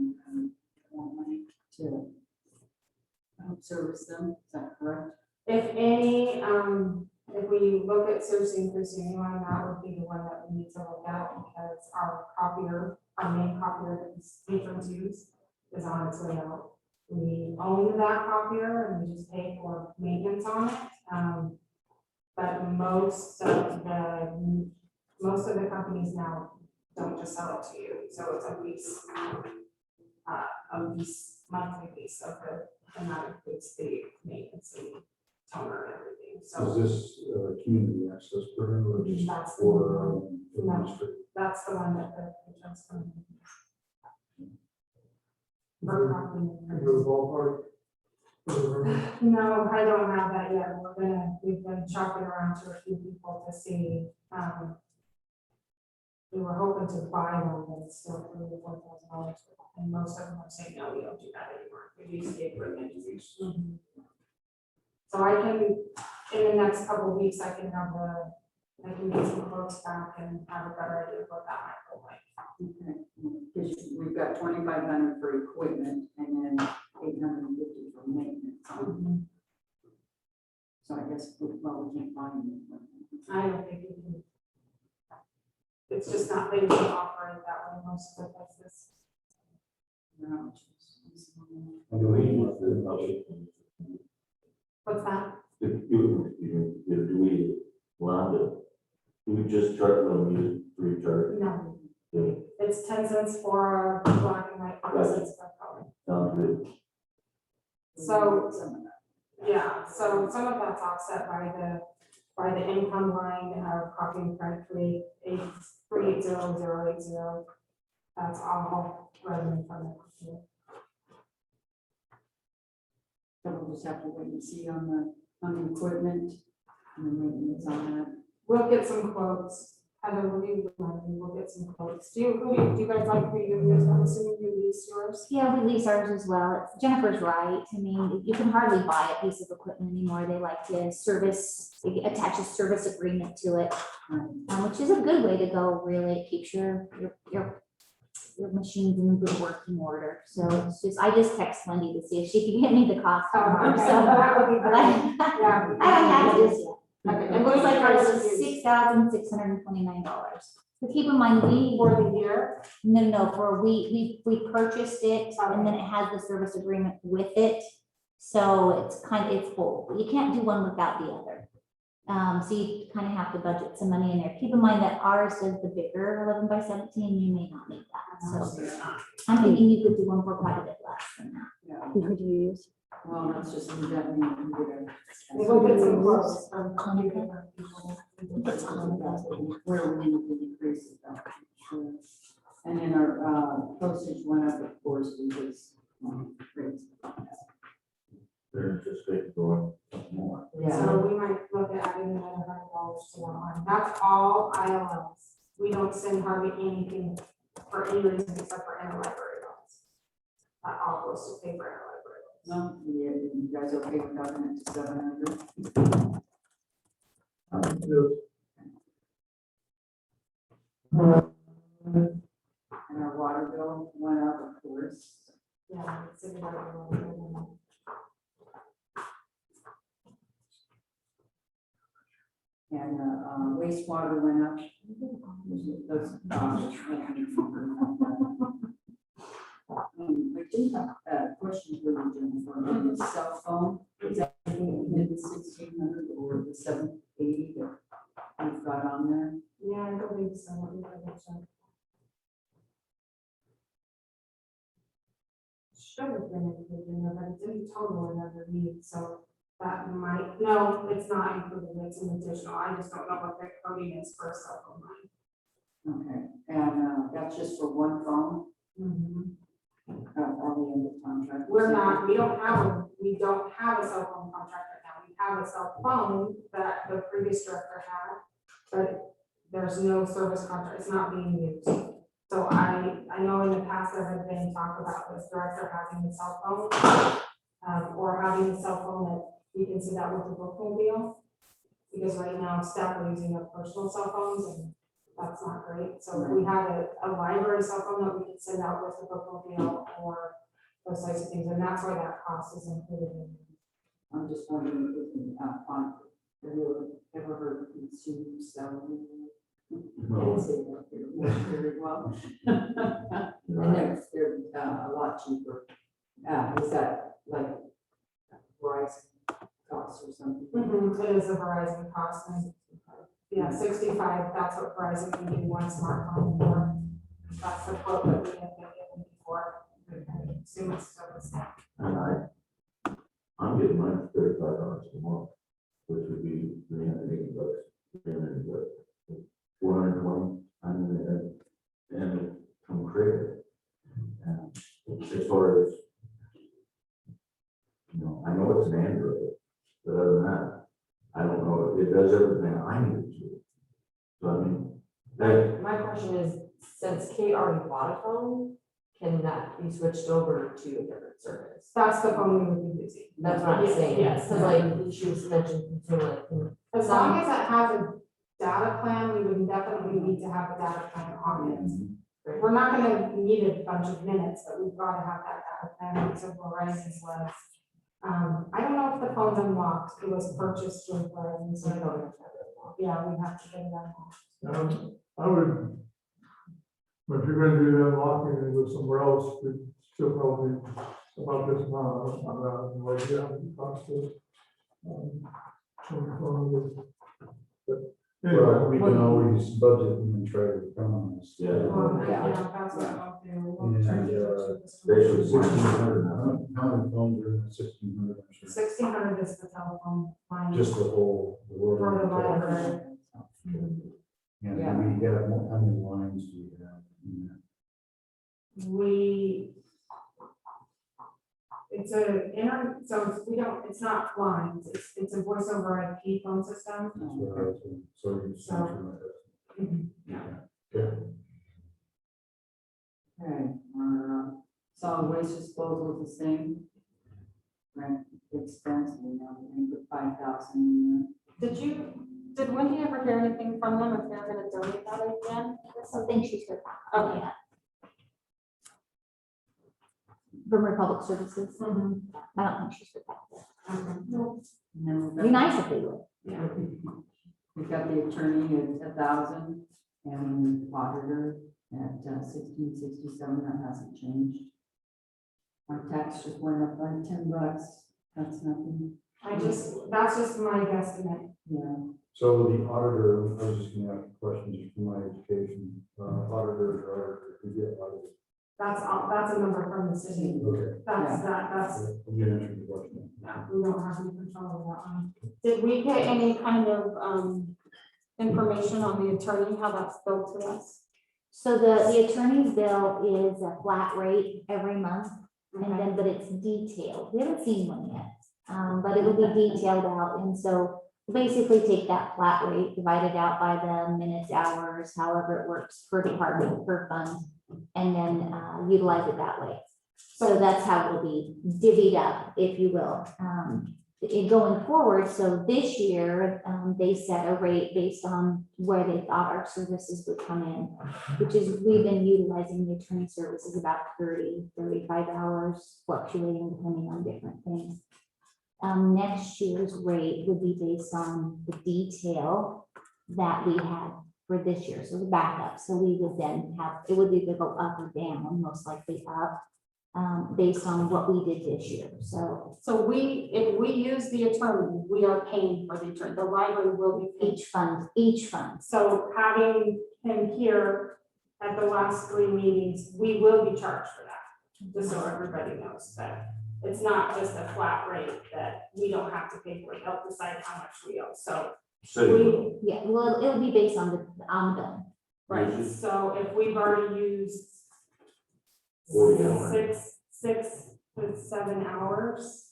money to help service them, is that correct? If any, if we look at seriously increasing anyone, that would be the one that we need to look at, because our copier, our main copier that these patrons use is on its way out. We own that copier and we just pay for maintenance on it. But most of the companies now don't just sell it to you, so it's a monthly lease of and that includes the maintenance and toner and everything, so. Is this community access program or just That's the for? No. administrative? That's the one that the patrons come in. For copying. Into the ballpark. No, I don't have that yet. We've been shopping around to a few people to see, we were hoping to buy one, but it's still $3,000 or $4,000. And most of them are saying, no, we don't do that anymore. We use the equipment. So I can, in the next couple of weeks, I can get some quotes back and have a better idea of what that might look like. Okay, because we've got 2,500 for equipment and then 850 for maintenance. So I guess, well, we can't buy any equipment. I don't think we can. It's just not, they don't operate that way most of the places. No. Do we, What's that? do we want to, do we just charge them, use free charge? No, Yeah, it's 10 cents for black and white, 5 cents for color. sounds good. So, Some of that. yeah, so some of that's offset by the income line of copy and print 380,080. That's all revenue from the company. So we'll just have to wait and see on the equipment and the maintenance on that. We'll get some quotes. Heather, will you remind me? We'll get some quotes. Do you guys like who you use? I'm assuming you lease yours. Yeah, we lease ours as well. Jennifer's right. I mean, you can hardly buy a piece of equipment anymore. They like to attach a service agreement to it, which is a good way to go, really. It keeps your machines in good working order. So it's just, I just text Wendy to see if she can get me the cost. Oh, from her. okay. So That would be but great. Yeah. I haven't had it just yet. Okay. It looks like ours is $6,629. But keep in mind, For the year. No, we purchased it and then it has the service agreement with it. So it's full. You can't do one without the other. So you kind of have to budget some money in there. Keep in mind that ours is the bigger 11 by 17. You may not need that. So I'm thinking you could do one for quite a bit less than that. Yeah. Who do you use? Well, let's just leave that in the computer. We'll get some quotes from different people. Where we need to decrease it though. Sure. And then our postage went up, of course, because rates. They're just going more. So we might look at adding another $100 to that line. That's all ILLs. We don't send hardly anything for any reason except for interlibrary loans. That all goes to pay for interlibrary loans. No, you guys okay with having it to 700? And our water bill went up, of course. Yeah. it's in the- And wastewater went up. Those, I did have a question for you, Jennifer, on the cell phone. Is that in the 1,600 or the 780 that we've got on there? Yeah, I believe so. Let me double check. Should have been included in there, but it didn't total in underneath, so that might, no, it's not included, it's an additional. I just don't know what the coding is for a cell phone line. Okay, and that's just for one phone, Mhm. are we in the contract? We don't have a cell phone contract right now. We have a cell phone that the previous director had, but there's no service contract. It's not being used. So I know in the past there had been talk about this director having a cell phone, or having a cell phone that we can send out with the bookmobile. Because right now staff are using their personal cell phones and that's not great. So if we had a library cell phone that we could send out with the bookmobile or those types of things, and that's why that cost is included in. I'm just wondering if we can, have you ever heard of consumer salary? No. Can't say that very well. And they're a lot cheaper. Is that like Verizon costs or something? It is a Verizon cost, and yeah, 65, that's what Verizon can do one smartphone for. That's the quote that we have been given before. I assume it's still the same. And I'm getting mine for $35 a month, which would be $380, 420, and from credit. And as far as, I know it's an Android, but other than that, I don't know if it does everything I need it to. So I mean, My question is, since Kate already bought a phone, can that be switched over to a different service? That's the phone we would be using. That's what I'm saying. Yes. Cause like, she was mentioning consumer, like, As long as it has a data plan, we would definitely need to have a data plan on it. We're not gonna need a bunch of minutes, but we've got to have that data plan, so Verizon's was. I don't know if the phone's unlocked, it was purchased through Verizon, so yeah, we have to get it unlocked. I would, if you're gonna do that locking and go somewhere else, it's still probably about this amount, I'm not, no idea how much it costs to. Change the phone with. But anyway, Well, we can always budget and then try to economize. Yeah. That's what I'll do. We'll try to do it. they should 1,600, how many phones are in 1,600, I'm sure? 1,600 is the telephone line. Just the whole. For the library. And Yeah. we have, how many lines do we have in that? It's not lines, it's a voice over IP phone system. That's what I was saying. So you center that. Okay. Okay, our solid waste disposal is the same. Rent expense, we know, we put 5,000 in Did Wendy ever hear anything from them if they're gonna donate that again? That's something she's heard back. Okay. Yeah. From Republic Services. I don't think she's heard back. there. And then we've Be got- nice if they would. We've got the attorney at 1,000 and the auditor at 1,667, that hasn't changed. Our tax just went up by $10, that's nothing, That's just my guesstimate. yeah. So the auditor, I was just gonna ask a question just for my education, auditor, we get audited. That's a number from the city. Okay. That's, You answered the question. we don't have any control over that one. Did we get any kind of, information on the attorney, how that's billed to us? So the attorney's bill is a flat rate every month, and then, but it's detailed. We haven't seen one yet. But it'll be detailed out, and so basically take that flat rate, divide it out by the minutes, hours, however it works per department, per fund, and then utilize it that way. So that's how it will be divvied up, if you will. Going forward, so this year, they set a rate based on where they thought our services would come in, which is we've been utilizing the attorney services about 30, 35 hours, fluctuating depending on different things. Next year's rate would be based on the detail that we had for this year, so the backup. So we would then have, it would either go up or down, most likely up, based on what we did this year. So So if we use the attorney, we are paying for the attorney, the library will be paid. each fund. So having him here at the last 3 meetings, we will be charged for that, just so everybody knows that it's not just a flat rate that we don't have to pay for, they'll decide how much we owe, so. City, Yeah, well, it'll be based on the bill. Right, so if we've already used 40 hours. six to 7 hours,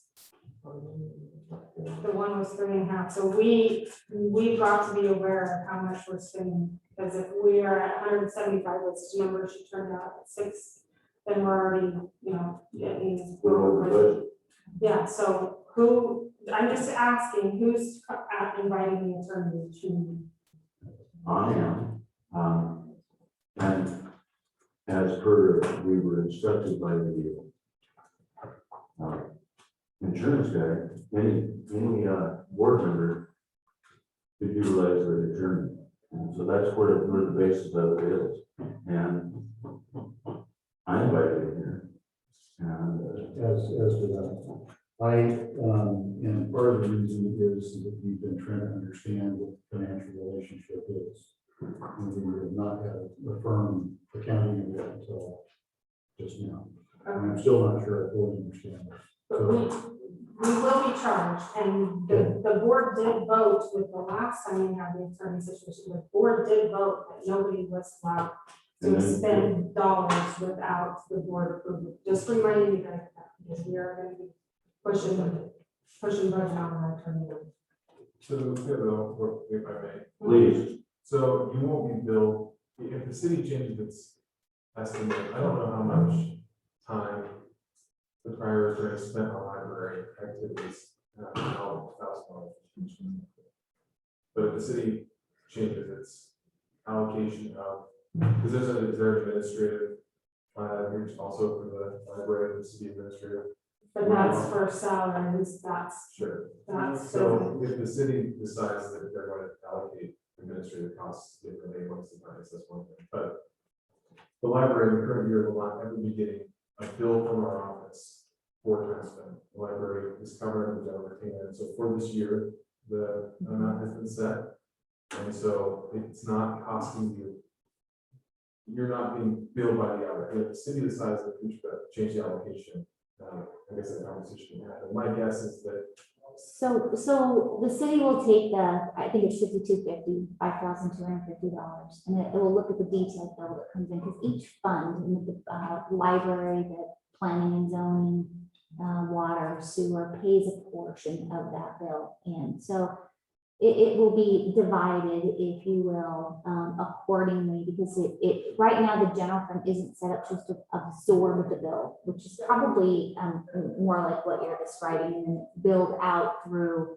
the one was 3.5, so we've got to be aware of how much we're spending, because if we are at 175, which number she turned out at 6, then we're already, getting. we're over budget. Yeah, so I'm just asking, who's inviting the attorney to? I am, and as per, we were instructed by the insurance guy, any board member could utilize the attorney. And so that's where the basis of it is. And I invited him here. And As to that, and part of the reason is that we've been trying to understand what the financial relationship is. And we have not had a firm accounting of that until just now. And I'm still not sure I fully understand it. But we will be charged, and the board did vote with the last time we had the attorney situation, the board did vote that nobody was allowed to spend dollars without the board approval. Just reminding you guys of that, because we are going to be pushing budget on our attorney. So, if I may, please, so you won't be billed, if the city changes its estimate, I don't know how much time the prior attorney spent on library activities, $1,000. But if the city changes its allocation of, because is there an administrative here's also for the library, the city administrator? But that's for salaries, Sure. that's. So if the city decides that they're going to allocate administrative costs differently once the price, that's one thing. But the library in the current year will not ever be getting a bill from our office for time spent. The library is covered under general retainer. So for this year, the amount has been set. And so it's not costing you. You're not being billed by the hour. If the city decides that we should change the allocation, I guess that conversation can happen. My guess is that So the city will take I think it's $5,250, $5,250, and it will look at the detailed bill that comes in, because each fund in the library, the planning and zoning, water, sewer pays a portion of that bill. And so it will be divided, if you will, accordingly, because right now the general fund isn't set up just to absorb the bill, which is probably more like what you're describing, and then build out through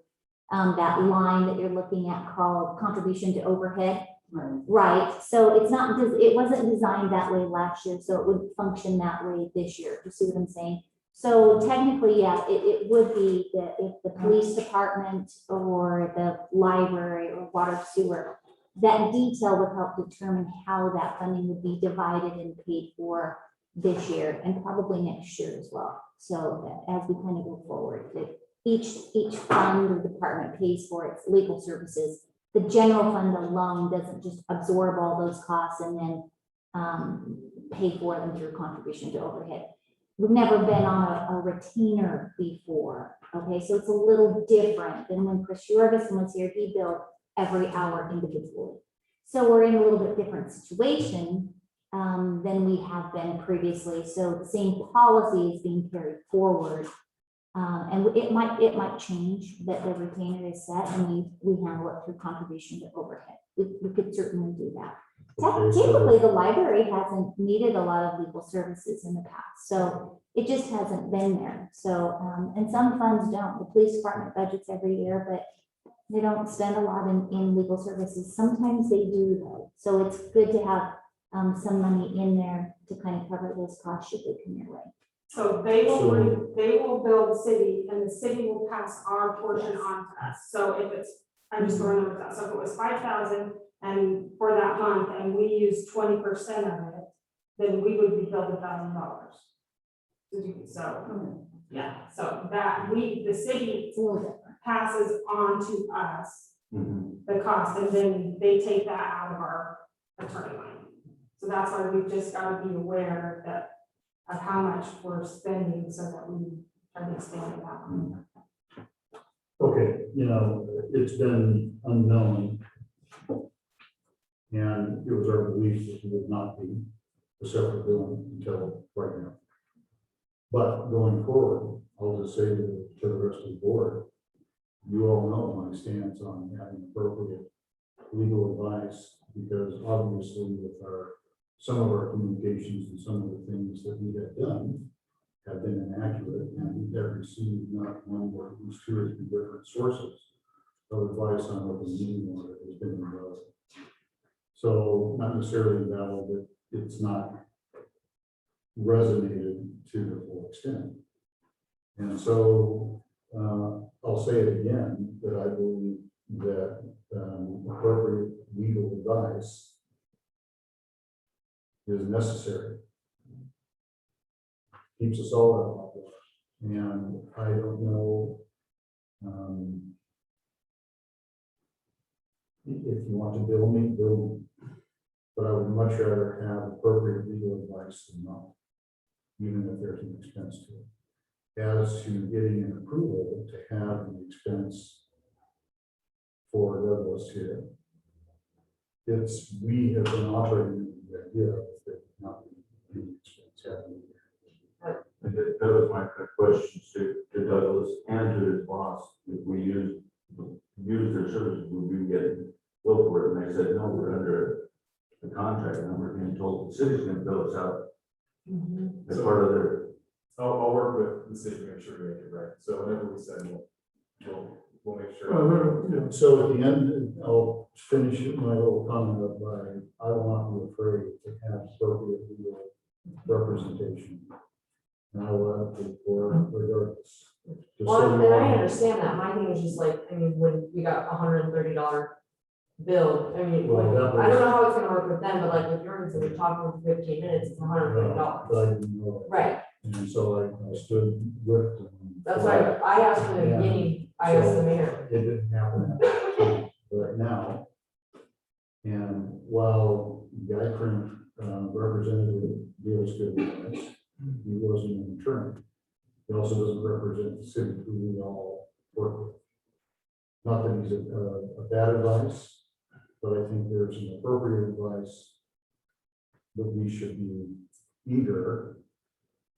that line that you're looking at called contribution to overhead. Right, so it wasn't designed that way last year, so it would function that way this year. You see what I'm saying? So technically, yeah, it would be that if the police department or the library or water sewer, that detail would help determine how that funding would be divided and paid for this year and probably next year as well. So that as we kind of go forward, that each fund or department pays for its legal services. The general fund alone doesn't just absorb all those costs and then pay for them through contribution to overhead. We've never been on a retainer before, okay? So it's a little different than when Chris Jorgensen was here, he billed every hour individually. So we're in a little bit different situation than we have been previously. So the same policy is being carried forward, And it might change, but the retainer is set and we handle it through contribution to overhead. We could certainly do that. Okay, so- Typically, the library hasn't needed a lot of legal services in the past, so it just hasn't been there. So, and some funds don't. The police department budgets every year, but they don't spend a lot in legal services. Sometimes they do though. So it's good to have some money in there to kind of cover those costs should they come your way. So they will bill the city and the city will pass our portion on to us. So if it's, I'm just throwing numbers out, so if it was 5,000 and for that month and we use 20% of it, then we would be billed $1,000. So, yeah, so that the city It's a little different. passes on to us Mhm. the cost, and then they take that out of our attorney line. So that's why we've just got to be aware of how much we're spending so that we are expanding that one. Okay, it's been unknown. And it was our belief that it would not be a separate billing until right now. But going forward, I'll just say to the rest of the board, you all know my stance on having appropriate legal advice, because obviously with some of our communications and some of the things that we have done have been inaccurate, and we have received not one, but at least 2 or 3 different sources of advice on what the meaning of it has been invalid. So not necessarily valid, but it's not resonated to the full extent. And so I'll say it again, that I believe that appropriate legal advice is necessary. Keeps us all out of hot water. And I don't know if you want to bill me, bill me. But I would much rather have appropriate legal advice than not, even if there's an expense to it. As to getting an approval to have the expense for Douglas here, we have been operating with the idea of it not being any expense happening. And that was my question to Douglas and to his boss. If we use their services, would we get billed for it? And they said, no, we're under the contract, and we're being told the city's gonna bill us out as part of their. I'll work with the city to make sure we make it right. So whenever we send it, we'll make sure. So at the end, I'll finish my little comment by, I will not be afraid to have appropriate legal representation. And I will advocate for it regardless. Just so Well, you and I all- understand that. My thing is just like, when we got $130 bill, Well, that I don't was- know how it's gonna work with them, but like with yours, we're talking for 15 minutes, it's But $130. I didn't know that. Right, And so I stood with them. that's why I asked in the Yeah. beginning, I asked the mayor. It didn't happen right now. And while Guy Print represented deals good advice, he wasn't an attorney. He also doesn't represent the city who we all work with. Not that he's a bad advice, but I think there's an appropriate advice that we should be eager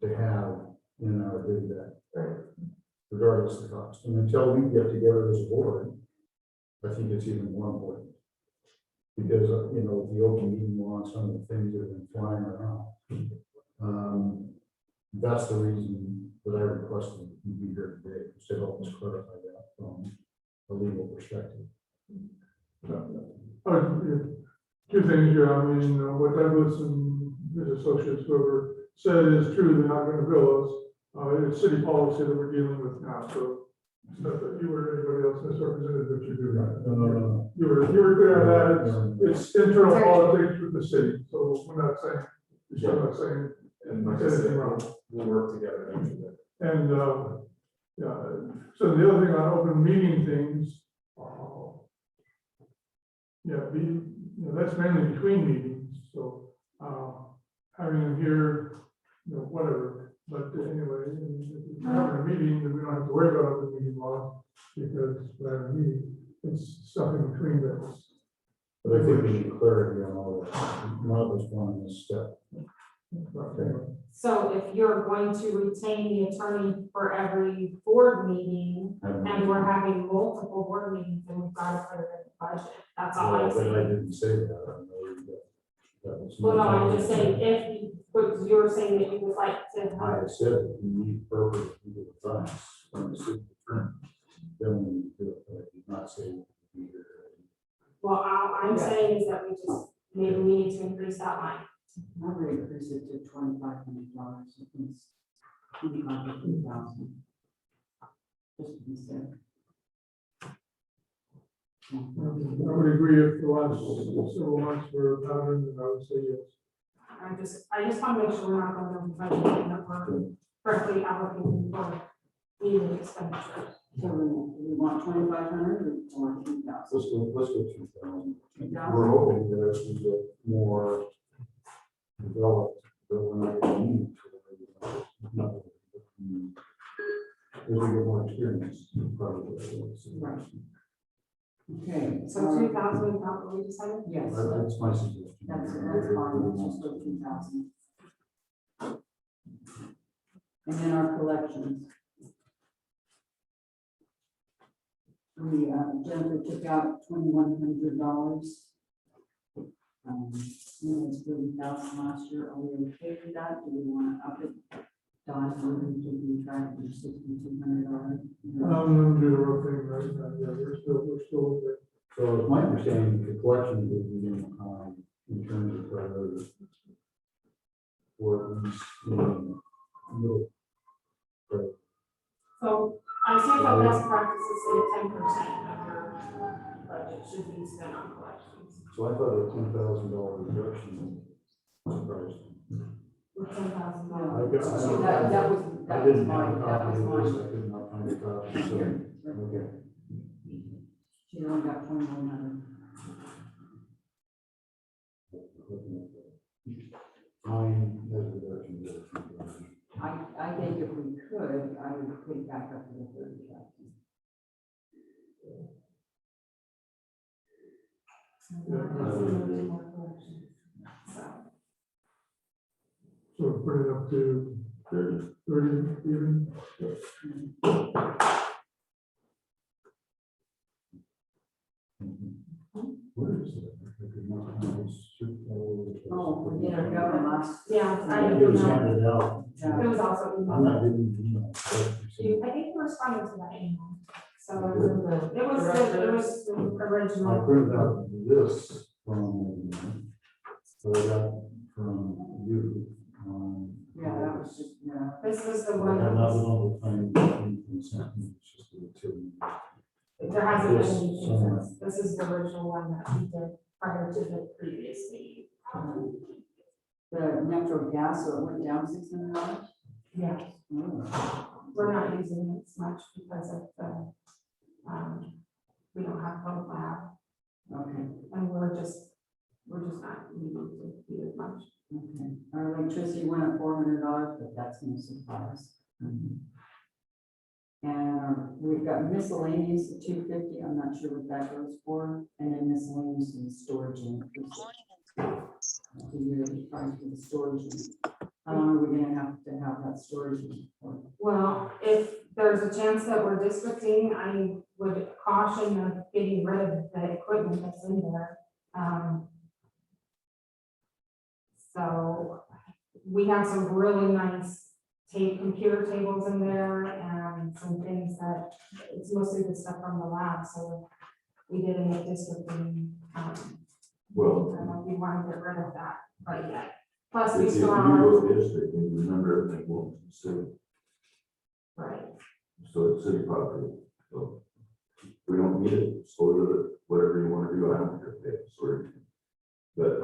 to have in our bid deck, Right. regardless of the cost. And until we get together as a board, I think it's even more important. Because, the open meeting law and some of the things that have been flying around. That's the reason that I requested you be here today, is to help us clarify that from a legal perspective. Two things here. What Douglas and his associates, whoever said is true, they're not gonna bill us. It's city policy that we're dealing with now, so it's not that you or anybody else misrepresented what you do. No. You were clear on that. It's internal politics with the city, so we're not saying, we're not saying And like I said, we'll work together to make sure that. And, so the other thing on open meeting things, that's mainly between meetings, so, having them here, whatever, but anyway, if we're having a meeting, then we don't have to worry about open meeting law, because we're having a meeting, it's stuff in between those. But I think we need clarity on all of that. None of us want to misstep. Okay. So if you're going to retain the attorney for every board meeting, and we're having multiple board meetings, then we've got to put it in the budget. That's all I'm But I saying. didn't say that. I know that was Well, no, not- I'm just saying, if you, but you're saying that you would like to I have, said that you need purpose legal advice from the city attorney. Then we need to do it, but I did not say we need it. well, all I'm saying is that we just, maybe we need to increase that line. I would increase it to $2,500, so it's 25 to 2,000. Just to be safe. I would agree if the last several months were patterned, and I would say yes. I just want to make sure we're not going to budget that we're correctly allocating for needed expenditures. So we want 2,500 or 2,000? Let's go 2,000. 2,000? We're hoping that as we get more developed, that we're not going to need to. As we get more experience, probably. Right. Okay. So 2,000, what we decided? Yes, That's my suggestion. that's fine, let's just go 2,000. And then our collections. We, Jennifer took out $2,100. It's 30,000 last year, are we okay with that? Do we want to up it? Don, we're going to be trying to do $6,200. I'm gonna do the rough thing right now, yeah, we're still there. So it's my understanding that the collection would be in terms of for at least middle. So I think the best practice is say 10% of your budget should be spent on collections. So I thought a $10,000 reduction was surprising. With $10,000. So that was mine, that was mine. I could not find a copy, so, okay. She only got 2,100. Mine has a reduction there. I think if we could, I would put it back up to the 30,000. So put it up to 30 even. Where is it? I could not find it. Oh, we did our government last. Yeah, I It didn't was know. handed out. It was also. I'm not getting the email. I think we're responding to that email. So it The was the I original. printed out this from, so I got from you. Yeah, that was just, yeah. This was the I one. have that not was- been able to find anything sent me, it's just the utility. There hasn't been This anything somewhere. since. This is the original one that we did prior to the previous meeting. The natural gas, so it went down $600. Yeah, Oh. we're not using it as much because of the, we don't have both lab, Okay, and we're just not needing to do as much. okay. Our electricity went up $400, but that's no surprise. And we've got miscellaneous at 250, I'm not sure what that goes for, and then miscellaneous and storage unit. The yearly price for the storage unit. How long are we gonna have that storage unit for? Well, if there's a chance that we're districting, I would caution of getting rid of the equipment that's in there. So we have some really nice computer tables in there and some things that, it's mostly the stuff from the lab, so we did in the districting. Well, I don't know if we want to get rid of that, but yeah. Plus we if you store our, go district, and remember everything belongs to the city, right, so it's city property. So we don't need it, store it, whatever you want to do, I don't care if they have to store it. But,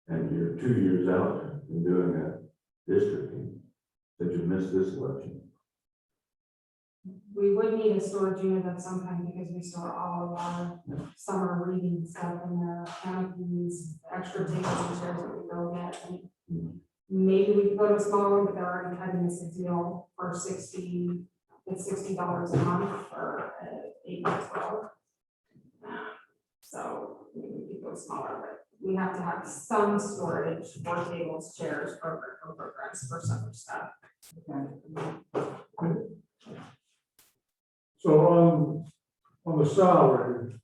and you're 2 years out in doing that districting, that you missed this election. we would need a storage unit at some time because we store all of our summer reading stuff in there, canopies, extra tables and chairs that we go get. And maybe we could go to a smaller one, but they're already cutting us a deal for it's $60 a month for 8 by 12. So maybe we could go smaller, but we have to have some storage for tables, chairs, programs for summer stuff. So on the salary,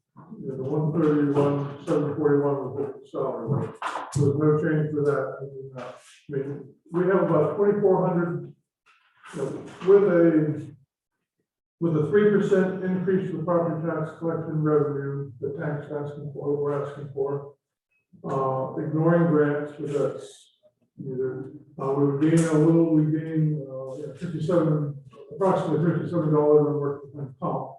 you know, the 131, 741 was the salary. So there's no change for that. I mean, we have about 2,400, you know, with a 3% increase in the property tax collection revenue, the tax asking for, what we're asking for. Ignoring grants, which that's either, we would gain a little, we gain, approximately $57 on workman's comp.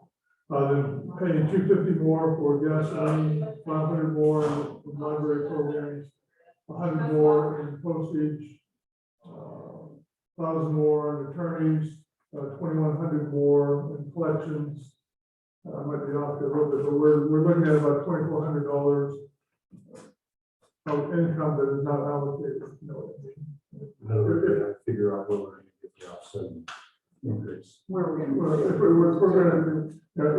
Then paying $250 more for gasoline, $500 more in library programs, $100 more in postage, $1,000 more in attorneys, $2,100 more in collections. Might be off there a little bit, but we're looking at about $2,400 of income that is not allocated, you know what I mean? Another way to figure out whether we're gonna get the offset increase. Where we're gonna. Well,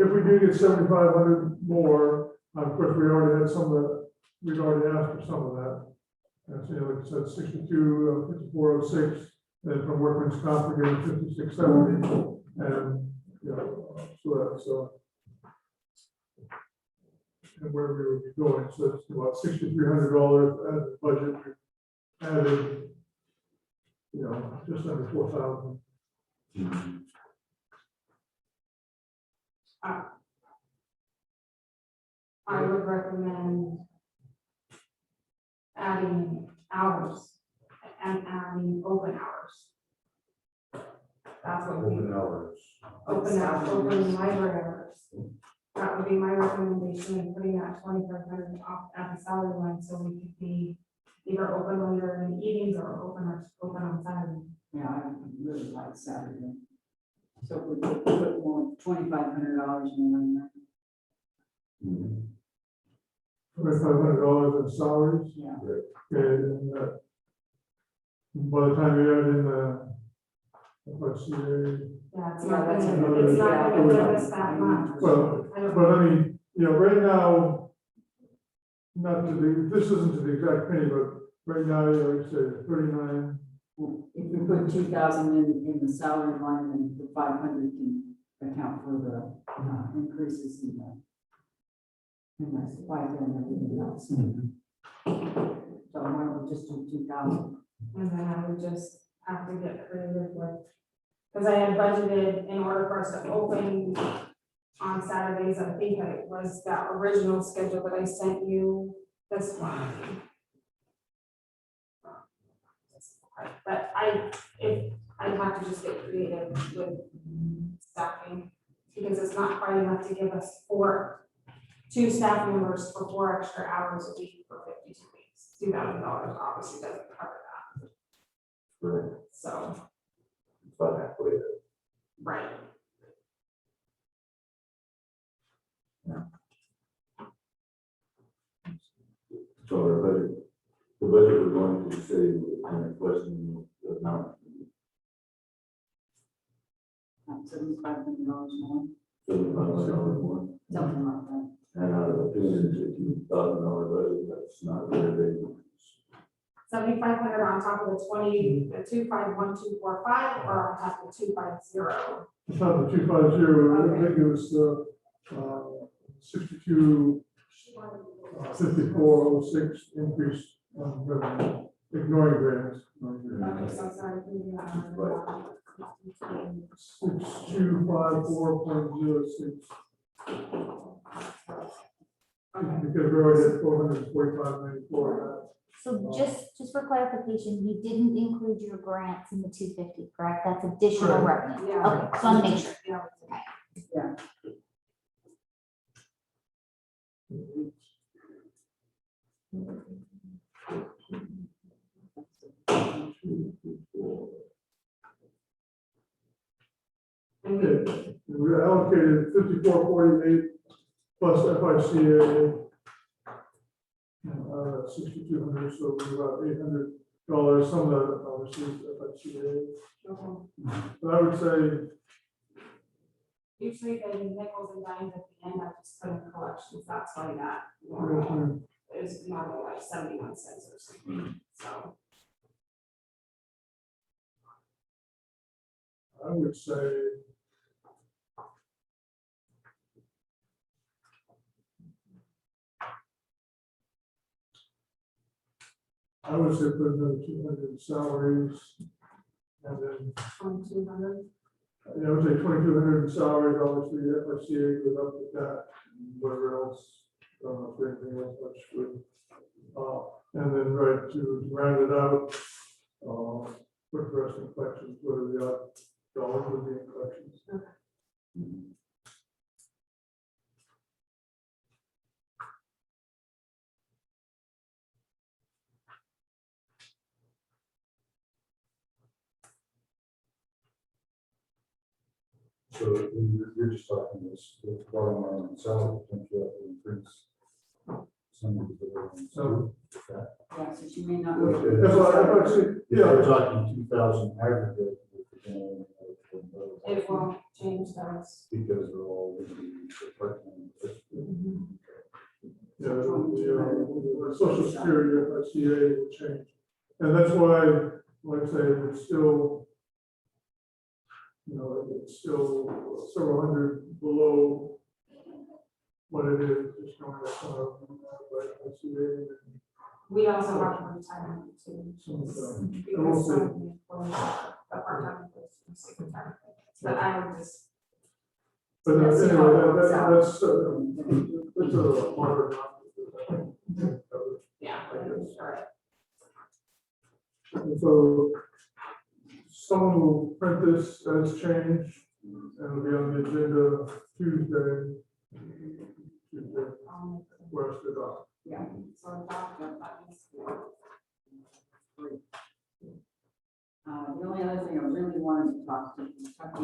if we do get 7,500 more, of course, we already had some of that, we've already asked for some of that. And so, like I said, 62, 5406, and from workman's comp, we're getting 5670, and, you know, and where we would be going, so it's about $6,300 as a budget, we added, you know, just under 4,000. I would recommend adding hours and adding open hours. That's what we, Open hours. open library hours. That would be my recommendation, and putting that 2,500 off at the salary line, so we could be either open when you're in the evenings or open on Saturday. Yeah, I really like Saturday. So if we could put more, $2,500 more in there. $2,500 in salaries, Yeah. and by the time you add in FRCA, Yeah, it's Yeah, not that's gonna, another- it's not gonna give us that much. well, I don't but I mean, you know, right now, not to the, this isn't to the exact penny, but right now, you know, like I said, 39, If you put 2,000 in the salary line, then the 500 can account for the increases in the supply and everything else. So why don't we just do 2,000? And then I would just have to get creative with, because I had budgeted in order for us to open on Saturdays, I think it was that original schedule that I sent you, this one. But I'd have to just get creative with staffing, because it's not quite enough to give us two staff members for 4 extra hours a week for 52 weeks. $2,000 obviously doesn't cover that. Right. So, It's about halfway there. right. So our budget, the budget we're going to say, kind of question the amount, $7,500 more, $7,500 more. something like that. And out of a $250,000 budget, that's not very big. 7,500 on top of the 251,245, or on top of 250. it's not the 250, I think it was 62, 5406 increase on revenue, ignoring grants. Okay, so sorry. 6254.06. Okay. Because we're already at 445.94. So just for clarification, you didn't include your grants in the 250, correct? That's additional Right. revenue. Yeah. Okay, so I want to make sure. Yeah. Okay, we allocated 5448 plus FICA. 6,200, so we're about $800. Some of that obviously is FICA. Okay. But I would say, Usually the nickels and dimes at the end, I just put in collections, that's why that. is normally like 71 cents or something, so. I would say. I would say put another 200 salaries, and then, 2,200. I would say 2,200 salaries, obviously, FRCA goes up with that, and whatever else, I don't know if there's anything else much good. And then, right, to round it out, put the rest in collections, whether the odd dollars would be in collections. So you're just talking this, the bottom line on salary, don't you have to increase some of the. So- Yeah, so she may not. That's what I would say, If we're talking 2,000 aggregate. It won't change those. Because they're all going to be part-time. Yeah, the social security, FRCA will change. And that's why, like I say, it's still, it's still several hundred below what it is, just going up, by FRCA. We also have retirement too. Some of them. Because some of the employees are part-time employees and sick retirement. But I would just, But Let's see anyway, how it works out. that's a marker. yeah, all right. And so someone will print this as change, and it'll be on the agenda Tuesday. Where's the doc? Yeah. So doctor, that is. The only other thing I really wanted to talk to you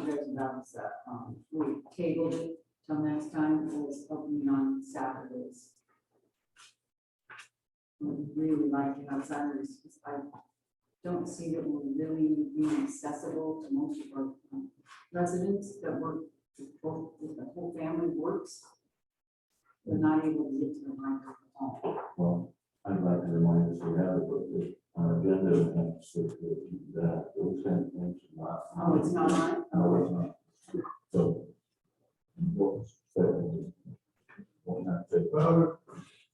guys about is that, we tabled it till next time, it was opening on Saturdays. We really like to have Saturdays, because I don't see that we're really being accessible to most of our residents that work, the whole family works. They're not able to get to the library at all. Well, I'd like to remind us, we have to put this on our agenda and have to stick to that, those kind of things are not. Oh, it's not on? No, it's not. So. We'll not take-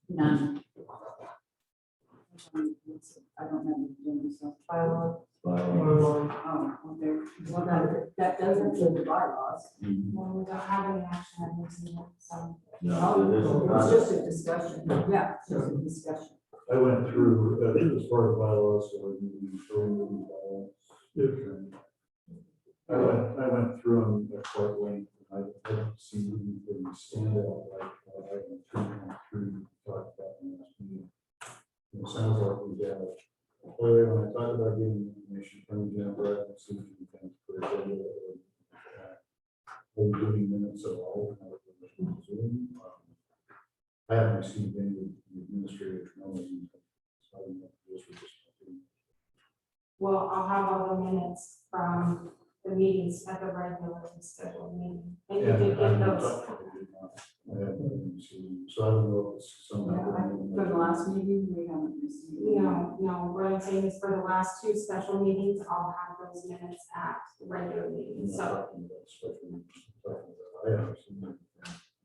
None. I don't know. So, Bylaws. oh, okay. Well, that doesn't include the bylaws. Well, we don't have any action on this yet, so. No, this is It's not- just a discussion. Yeah, it's just a discussion. I went through, as part of bylaws, so we're moving through bylaws. I went through them at quite length. I don't see anything stand out like I went through, talked about in last meeting. It sounds like we have, when I talk about getting information from Jennifer, I can see if you can put it in or doing minutes at all. Zoom. I haven't received any of the administrative memos. So I don't know if this was just. Well, I'll have all the minutes from the meetings at the regular scheduled meeting. And you did get those. I haven't received, so I don't know if it's some. For the last meeting, we haven't received. No, what I'm saying is for the last two special meetings, I'll have those minutes at the regular meeting. So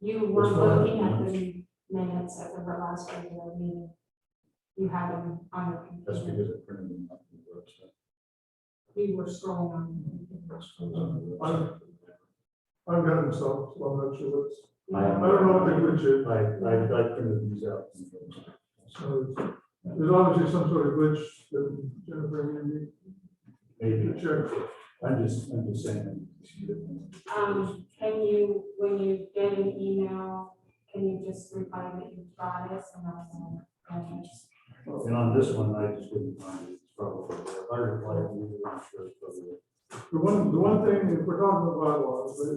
you were looking at the minutes at the last regular meeting. You have them on your That's computer. because I printed them up on the website. We were scrolling on. I've got them, so I'm not sure what's, I I don't know what the glitch is. I printed these out. So there's obviously some sort of glitch that Jennifer, Maybe. you check. I'm just saying. Can you, when you get an email, can you just reply that you got it and I'll. And on this one, I just didn't find it. It's probably, I replied to you, I'm sure it's probably. The one thing, if we're talking about bylaws, the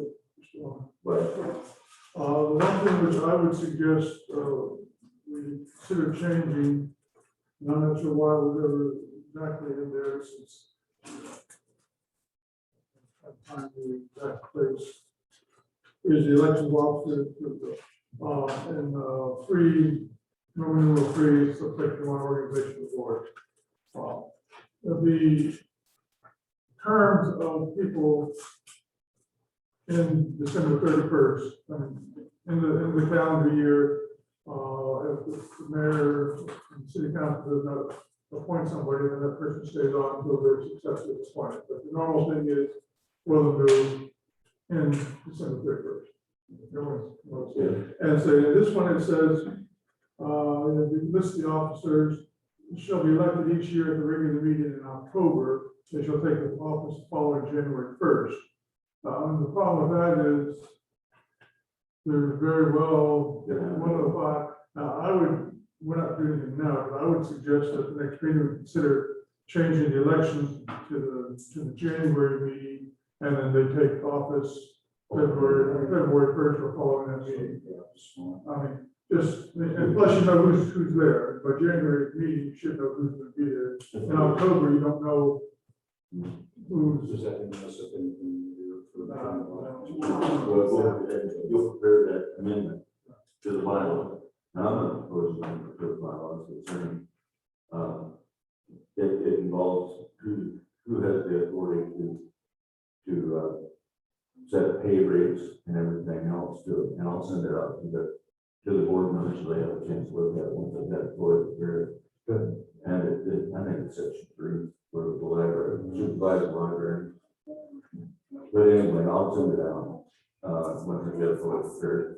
one thing which I would suggest, we consider changing, and I'm not sure why we're ever exactly in there since. I find the exact place, is the election of officers, and free nominal freeze, subsection 1, organization of the board. The terms of people in December 31st, in the calendar year, if the mayor and city council does not appoint somebody, then that person stays on until they're successfully appointed. But the normal thing is, well, do in December 31st. And so in this one, it says, list the officers shall be elected each year at the regular meeting in October. They shall take the office following January 1st. The problem with that is they're very well, one of the five. Now, we're not doing anything now, but I would suggest that the next meeting we consider changing the elections to the January meeting, and then they take office February 1st or following that meeting. I mean, just, and plus you know who's there. By January meeting, you should know who's going to be there. In October, you don't know who's. Does that mean us if anything for You'll prepare that amendment to the bylaw. Now, I'm not opposed to the bylaws, concerning, it involves who has the authority to set pay rates and everything else to it, and I'll send it out to the board members so they have a chance to look at it once they've got it for it. Very good. And I think it's section 3 for the library, supervise the library. But anyway, I'll send it out, once I get it for it prepared,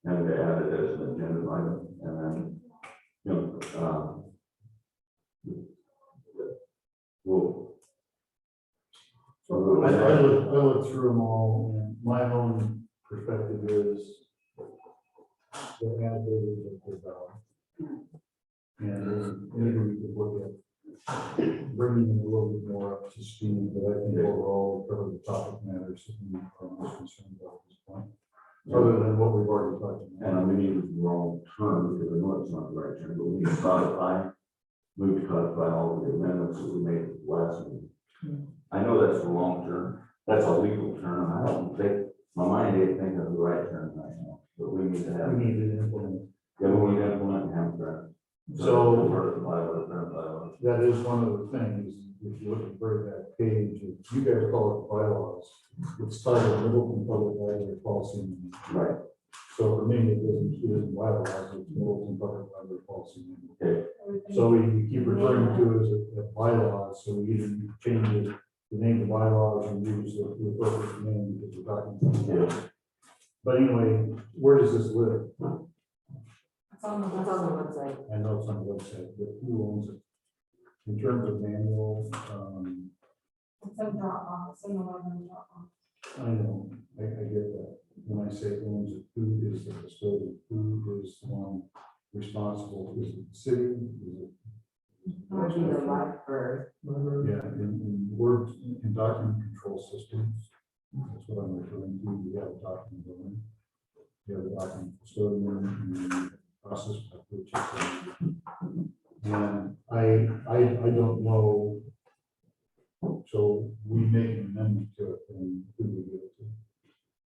and they add it as an agenda item, and then, we'll. I looked through them all, and my own perspective is the annotators of the value. And maybe we could look at bringing them a little bit more up to speed, but I think overall, we covered the topic matters that we are most concerned about at this point. Other than what we've already talked about. And I mean, it was the wrong term, because I know it's not the right term, but we can codify, move to codify all the amendments that we made last meeting. I know that's the wrong term, that's a legal term, I don't think, my mind ain't thinking of the right term right now, but we need to have. We need to implement. Yeah, we need to implement and have that. So- Part of the bylaw, current bylaw. That is one of the things, if you look at the very back page, you guys call it bylaws, it's titled Middleton Public Library Policy. Right. So for me, it isn't bylaws, it's Middleton Public Library Policy. Okay. So we keep referring to it as a bylaws, so we either change it, the name of bylaws and use the appropriate name because we're talking about. Yeah. But anyway, where does this live? It's on the It's on the website. I know it's on the website, but who owns it? In terms of manual, It's in Dropbox, it's in the library Dropbox. I know, I get that. When I say owns it, who is the custodian? Who is the one responsible? Is it the city? Is it? Would be the library. Yeah, in Word, in document control systems, that's what I'm referring to. We have a document owner. We have a document custodian and process of which is. And I don't know. So we make an amendment to it and who we give it to.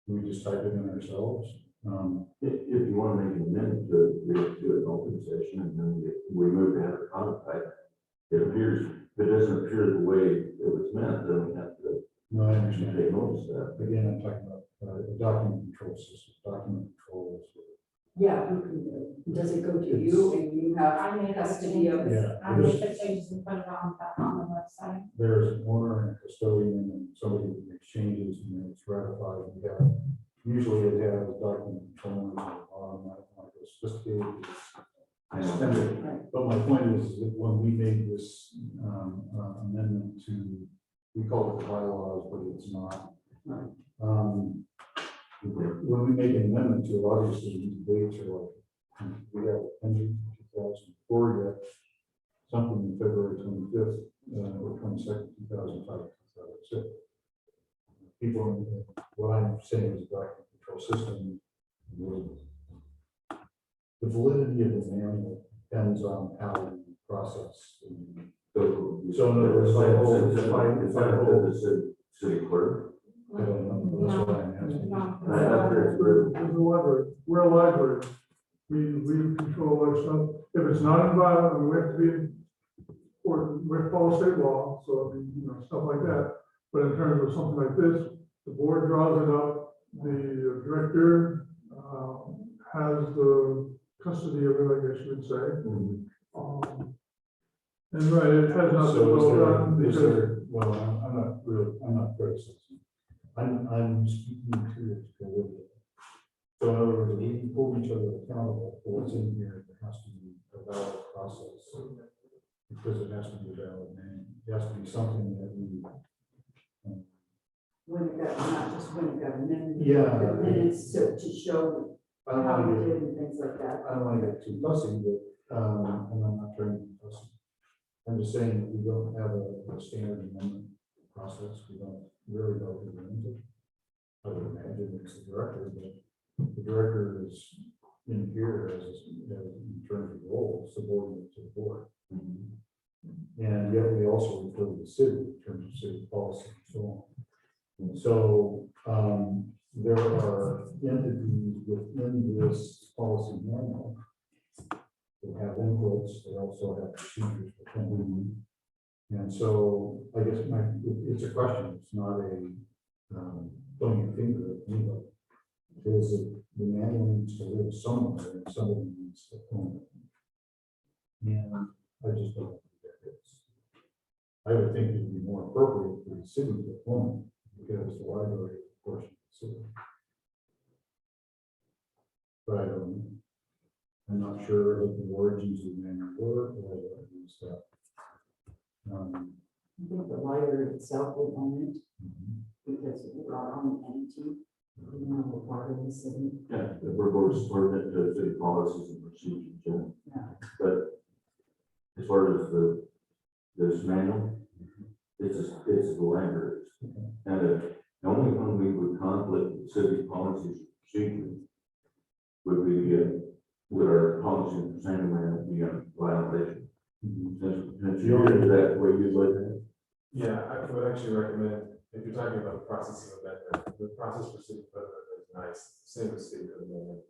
We just type it in ourselves. If you want to make an amendment to it, we have to do an open session, and then we move to have it codified. It appears, if it doesn't appear the way it was meant, then we have to No, I understand. take notice of that. Again, I'm talking about a document control system, document control. Yeah, does it go to you and you have I made those custody of it? changes, Yeah, I made the changes and put it on the website. There's an owner and a custodian and somebody who makes changes and then it's ratified. We have, usually it has document control on the bottom, like a sophisticated. Right. But my point is that when we made this amendment to, we call it the bylaws, but it's not. When we make an amendment to it, obviously these dates are like, we have ended 2004, yet something in February 25th or 22nd, 2005, 2006. People, what I'm saying is document control system. The validity of the manual depends on how we process. So in other words, if I hold- Is that the city clerk? I don't know, that's what I'm asking. We're a library. We we control our stuff. If it's not in bylaw, we have to be, or we have to follow state law, so, I mean, you know, stuff like that. But in terms of something like this, the board draws it up, the director, has the custody of it, I guess you would say. And right, it has not been So well done, is because, there, well, I'm not criticizing. I'm speaking to it. So in other words, we hold each other accountable for what's in here, there has to be a valid process. Because it has to be a valid name, it has to be something that we. When it got, not just when it got amended. Yeah. The minutes to show I don't how want we to get, did and things like that. I don't want to get too fussy, but, and I'm not trying to be fussy. I'm just saying that we don't have a standard amendment process, we don't really go to the end. I would imagine it's the director, but the director is in here as in terms of role, subordinate to the board. And yet we also refer to the city in terms of city policy and so on. And so there are entities within this policy manual that have inputs, they also have procedures for them. And so I guess it's a question, it's not a pointing a finger at anybody. Is that the manual needs to live somewhere and somebody needs to own it. And I just don't think that is. I would think it would be more appropriate for the city to own it because the library, of course, is the city. But I don't know. I'm not sure what the origins of the manual were or what it is that. I think the library itself would own it because we're our own entity, even though we're part of the city. Yeah, if we're both subordinate to city policies and procedures, yeah. Yeah. But as far as this manual, it's the libraries. And the only one we would conflict with city policies and procedures would be, with our policy and procedure manual be a violation. Since you're into that way you look at it. Yeah, I would actually recommend, if you're talking about the process of amendment, the process for city code is nice, same as state code amendment.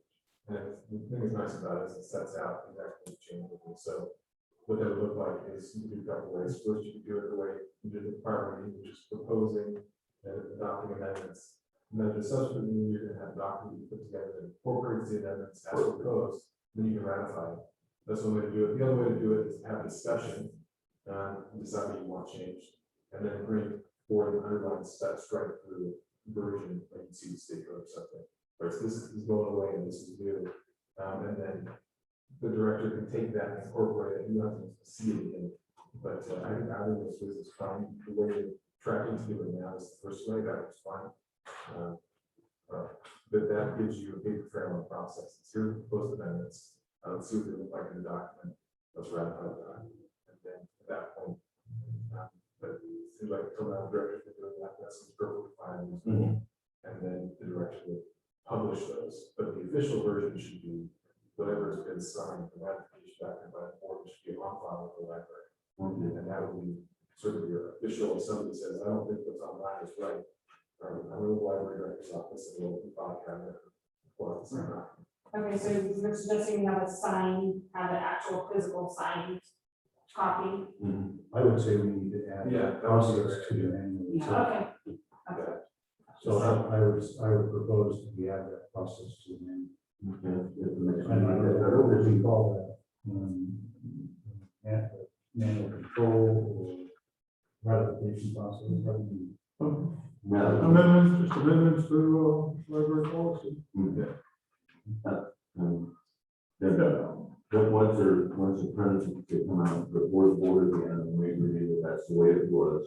And the thing that's nice about it is it sets out exactly what changes. So what that would look like is you do a couple ways. First, you can do it the way you did the prior meeting, which is proposing and adopting amendments. And then the subsequent meeting, you're gonna have a document you put together that incorporates the amendments as proposed, then you can ratify it. That's one way to do it. The other way to do it is to have a discussion, and decide what you want changed, and then bring forward the underlying steps right through version, like you see the state code or something. Whereas this is going away and this is new, and then the director can take that and incorporate it. You don't have to see it again. But I think this was fine. The way you're tracking to do it now is the first way. That was fine. But that gives you a big trail of process. It's your proposed amendments. Let's see what they look like in the document. Let's ratify that. And then at that point, but it seems like till now, the director's been doing that. That's perfectly fine. And then the director would publish those. But the official version should be whatever has been signed for ratification document by the board, should be on file with the library. And that would be sort of your official, if somebody says, I don't think what's online is right. I'm in the library director's office and we'll file cabinet. okay, so you're suggesting we have a sign, have an actual physical signed copy? I would say we need to add. Yeah, that was process to the manual. Yeah. itself. Okay, So I would propose that we add that process to the manual. And I don't know what we call that, manual control or ratification process. What do you- amendments, just amendments to, library policy. But once the printed to come out before the board again, and we agree that that's the way it was,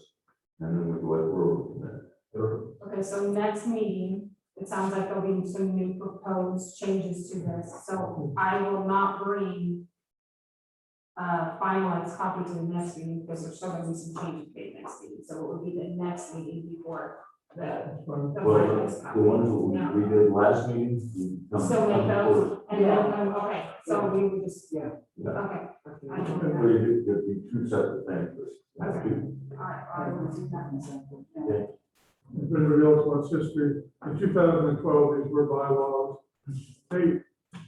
and then we go forward from that. okay, so next meeting, it sounds like there'll be some new proposed changes to this, so I will not bring finalized copy to the next meeting, because there's still gonna be some changes made next meeting, so it will be the next meeting before the Well, finalized the copy. ones Yeah. that we did last meeting. we come- Still make come those, forward. and then, okay, so we would just, Yeah. okay, I can do But that. it'd be two separate things. Okay. All right, I will do that. Yeah. If anybody else wants history, in 2012, these were bylaws. State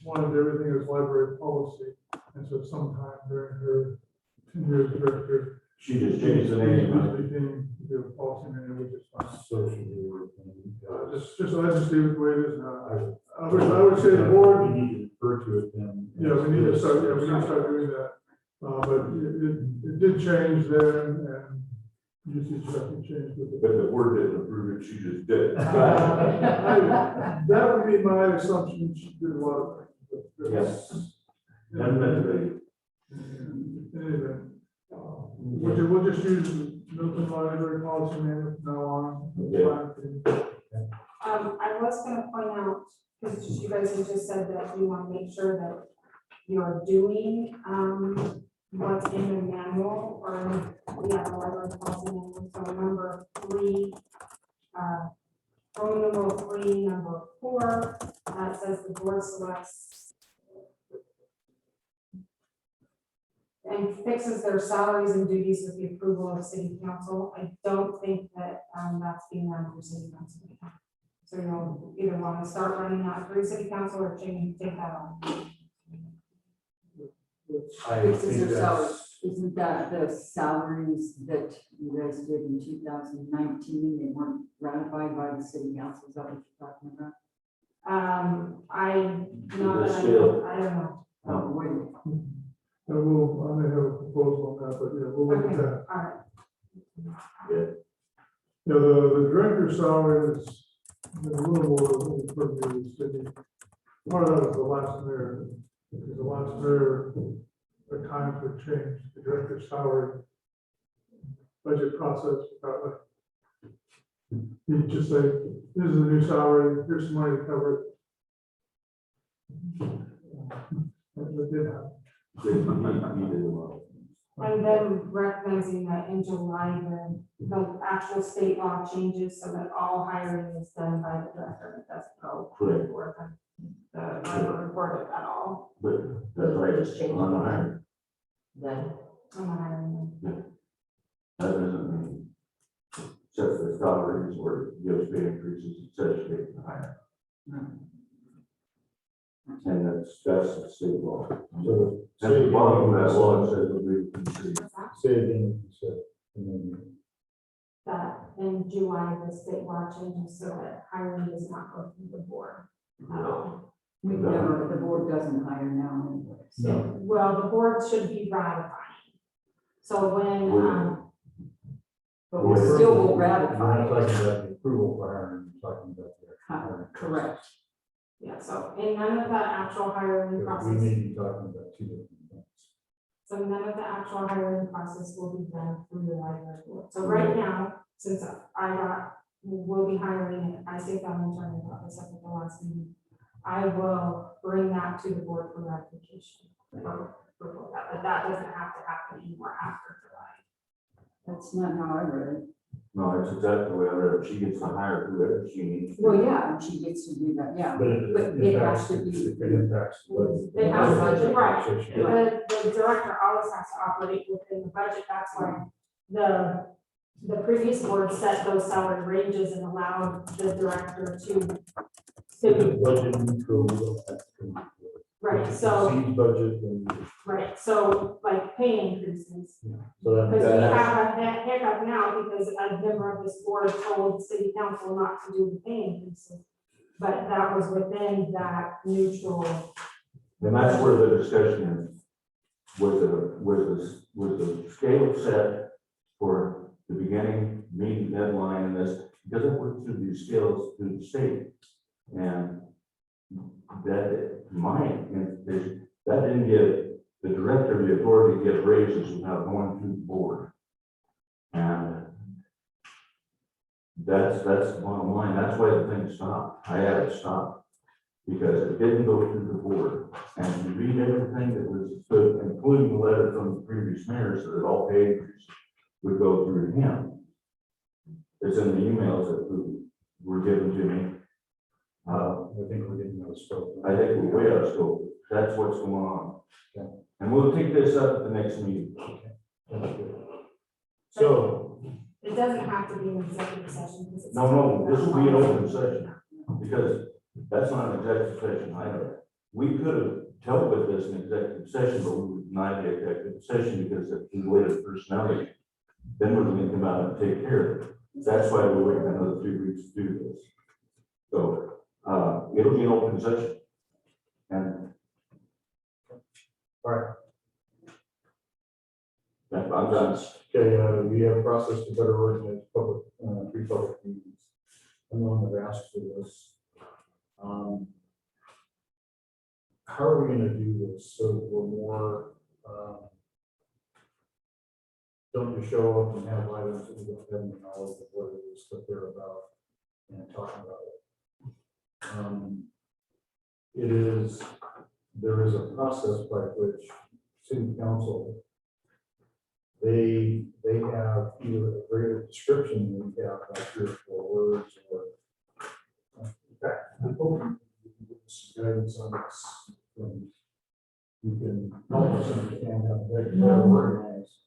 wanted everything as library policy, and so sometime during her 2 years director. She just changed the name. Became the policy manager, which is fine. So should we? I just leave it the way it is now. I would say the board, We need to refer to it then. yeah, we need to start doing that. But it did change then, and usage definitely changed with it. But the board didn't approve it, she just did. That would be my assumption, she did a lot of things. But Yes. Fundamentally, anyway, we'll just use Middleton Library policy manual from now on. Yeah. I was gonna point out, because you guys have just said that you want to make sure that you're doing, what's in the manual, or, yeah, the library policy manual, so number 3, Roman numeral 3, number 4, says the board selects and fixes their salaries and duties with the approval of city council. I don't think that, that's being done for city council. So you'll either want to start running that through city council or take that on. I Fixes think their salaries. that's, Isn't that the salaries that you guys did in 2019, they weren't ratified by the city council, is that what you're talking about? I The scale. I don't know. Oh, wait. I may have a proposal on that, but yeah, we'll look at Okay, that. all right. Yeah, the director's salary is a little more per the city. Part of that is the last mayor, because the last mayor, the times would change, the director's salary budget process, you just say, this is the new salary, here's some money to cover it. That did happen. he did a lot. And then recognizing that in July, the actual state law changes so that all hiring is done by the director. It doesn't go Correct. for the library report at all But that's right, Just change on the the- hire. Then, on the hiring. That doesn't mean sets the salaries or gives pay increases, it says they can hire. And that's the state law. so At the bottom of that law, it says that we can see. What's that? say it again, you said, and then That in July, the state law changes so that hiring does not go through the board at all. We never, the board doesn't hire now anyway. So No. Well, the board should be ratifying. So when, but we still will We're not ratify talking it. about the approval for hiring, we're talking about the hiring. Correct. yeah, so in none of the actual hiring Because we process. may be talking about two different things. So none of the actual hiring process will be done through the library board. So right now, since will be hiring an ISA family attorney office at the last meeting, I will bring that to the board for ratification. But that doesn't have to happen anymore after July. That's not how I read it. No, it's exactly the way I read it. She gets to hire whoever she needs. to. Well, yeah, and she gets to do that, yeah. But it has to be- It impacts. the budget. It has to, Budget right. conversation. The director always has to operate within the budget. That's why the previous board set those salary ranges and allowed the director to. The budget neutral, we don't have to. Right, so, Exceeds budget and, right, so like pay increases. so that. Because we that- have a hiccup now because a member of this board told city council not to do the pay increases. But that was within that neutral. And that's where the discussion is, was the scale set for the beginning, meeting deadline and this, because it worked through these scales through the state. And that, that didn't give the director the authority to give raises without going through the board. And that's the bottom line, that's why the thing stopped, I had it stopped. Because it didn't go through the board, and you read everything that was, including the letter from the previous mayor, so that all pay increases would go through him. It's in the emails that were given to me. I think we're getting those stuff. I think we're way out of scope, that's what's going on. Okay. And we'll take this up at the next meeting. That's good. So, It doesn't have to be an executive session. Because it's. No, this will be an open session, because that's not an executive session either. we could have dealt with this in executive session, but we would deny the executive session because if we waited personnel issue, then we're going to come out and take care of it. That's why we're waiting another 3 weeks to do this. So, it'll be an open session. And. All right. Yeah, I'm done. Okay, we have a process to better organize public, pre-public meetings. I'm the one that asked for this. How are we gonna do this so that we're more, don't just show up and have items that we don't have any knowledge of what it is that they're about and talking about it. There is a process by which city council, they have either a greater description than we have, like 3 or 4 words, or in fact, I hope you can give us some guidance on this. You can help us understand how they're organized.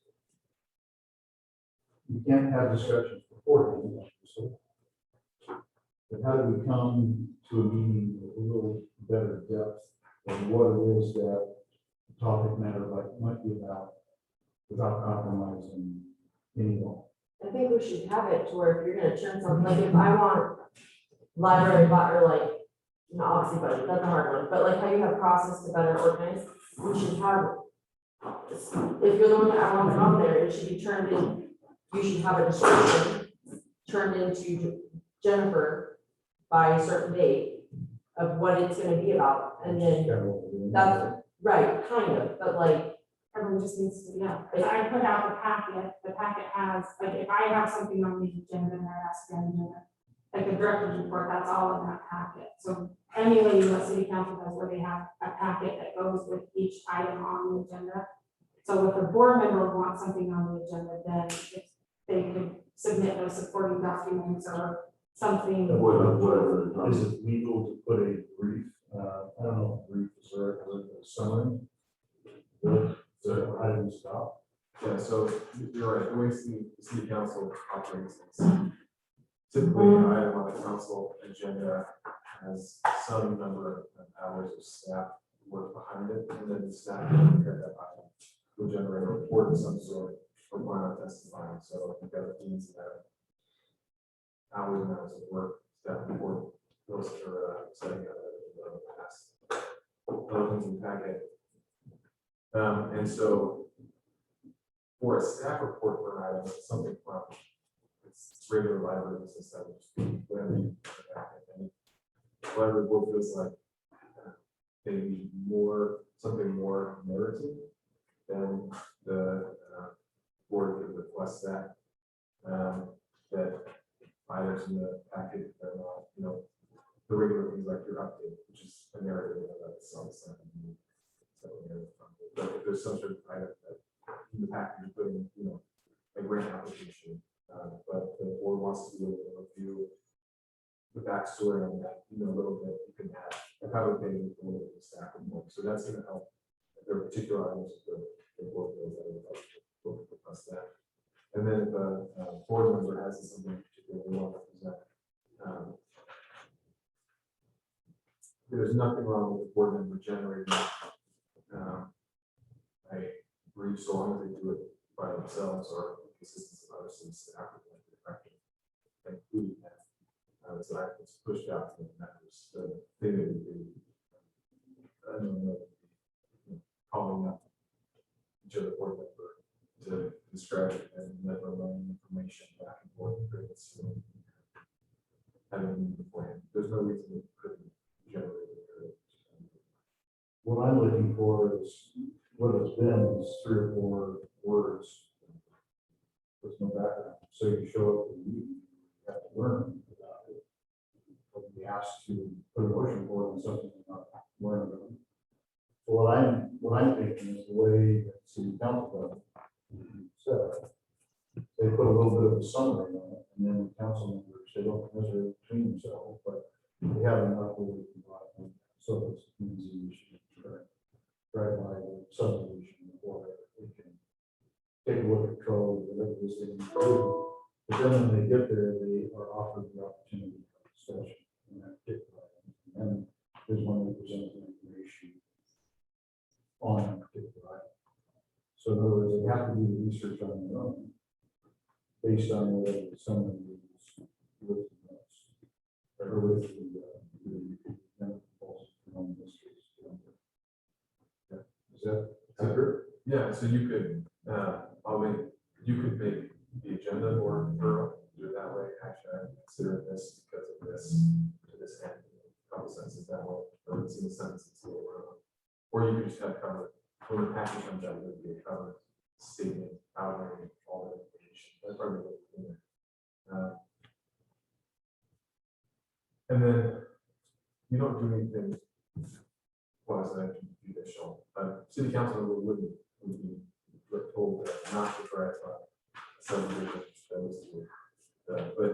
You can't have discussions beforehand, obviously. But how do we come to a meeting with a little better depth of what it is that the topic matter might be about without compromising anyone? I think we should have it to where if you're gonna turn something, like if I want library, or like, obviously, but that's a hard one, but like how you have process to better organize, we should have, if you're the one that I want to come there, it should be turned in, you should have a description turned into Jennifer by a certain date of what it's gonna be about, and then that's, right, kind of, but like, Everyone just needs to know. If I put out the packet has, like, if I have something on the agenda and I ask them, like the director's report, that's all in that packet. So emulating what city council does, where they have a packet that goes with each item on the agenda. So if a board member wants something on the agenda, then if they could submit those supporting documents or something. Whatever. Is it legal to put a brief, I don't know, brief is there, a summary? The items about? Yeah, so you're right, the way city council operates is typically an item on the council agenda has some number of hours of staff work behind it, and then the staff will prepare that item, will generate a report of some sort or plan on testifying, so you've got things that hours and hours of work, staff report, those are setting up the past. Elements in the packet. And so for a staff report for an item, it's something from it's regular library business that would just be whatever you put in the packet. And library board feels like maybe something more narrative than the board could request that that items in the packet are not, the regular things like your update, which is a narrative about itself. But if there's some sort of item that in the package you're putting, a grant application, but the board wants to be able to review the backstory on that, a little bit, you can have, like how would they move forward with the staff report. So that's gonna help. If there are particular items of the board feels that would help to request that. And then if a board member has something particularly they want to present, there's nothing wrong with the board member generating a brief, so long as they do it by themselves or with the assistance of other city staff, including that. So it's pushed out to the members. The thing that we do, I don't know, calling up each other board member to describe it and let them learn information back and forth. Having beforehand, there's no reason it couldn't generate it. What I'm looking for is, what it's been is 3 or 4 words with no background. So you show up and you have to learn about it. But be asked to put a motion forward on something you're not learning about. So what I'm thinking is the way that city council does it. So they put a little bit of a summary on it, and then council members, they don't measure between themselves, but they have enough where we can buy them. So it's easy, we should right by the subdivision before they can take a look at code, whatever this thing is. But then when they get there, they are offered the opportunity for discussion. And that particular item. And there's one that presents information on that particular item. So in other words, they have to do the research on their own, based on whether someone is with the notes, or with the mysteries. Is that accurate? Yeah, so you could, you could make the agenda more thorough, do it that way, actually, I consider this because of this, to this end, a couple sentences that way, or it's in a sentence, it's a little more. Or you could just have cover, when the package comes out, there'd be a cover statement outlining all the information, that's probably what we're doing. And then, you don't do anything quasi-judicial, city council would be told not to ratify subdivision, those two. But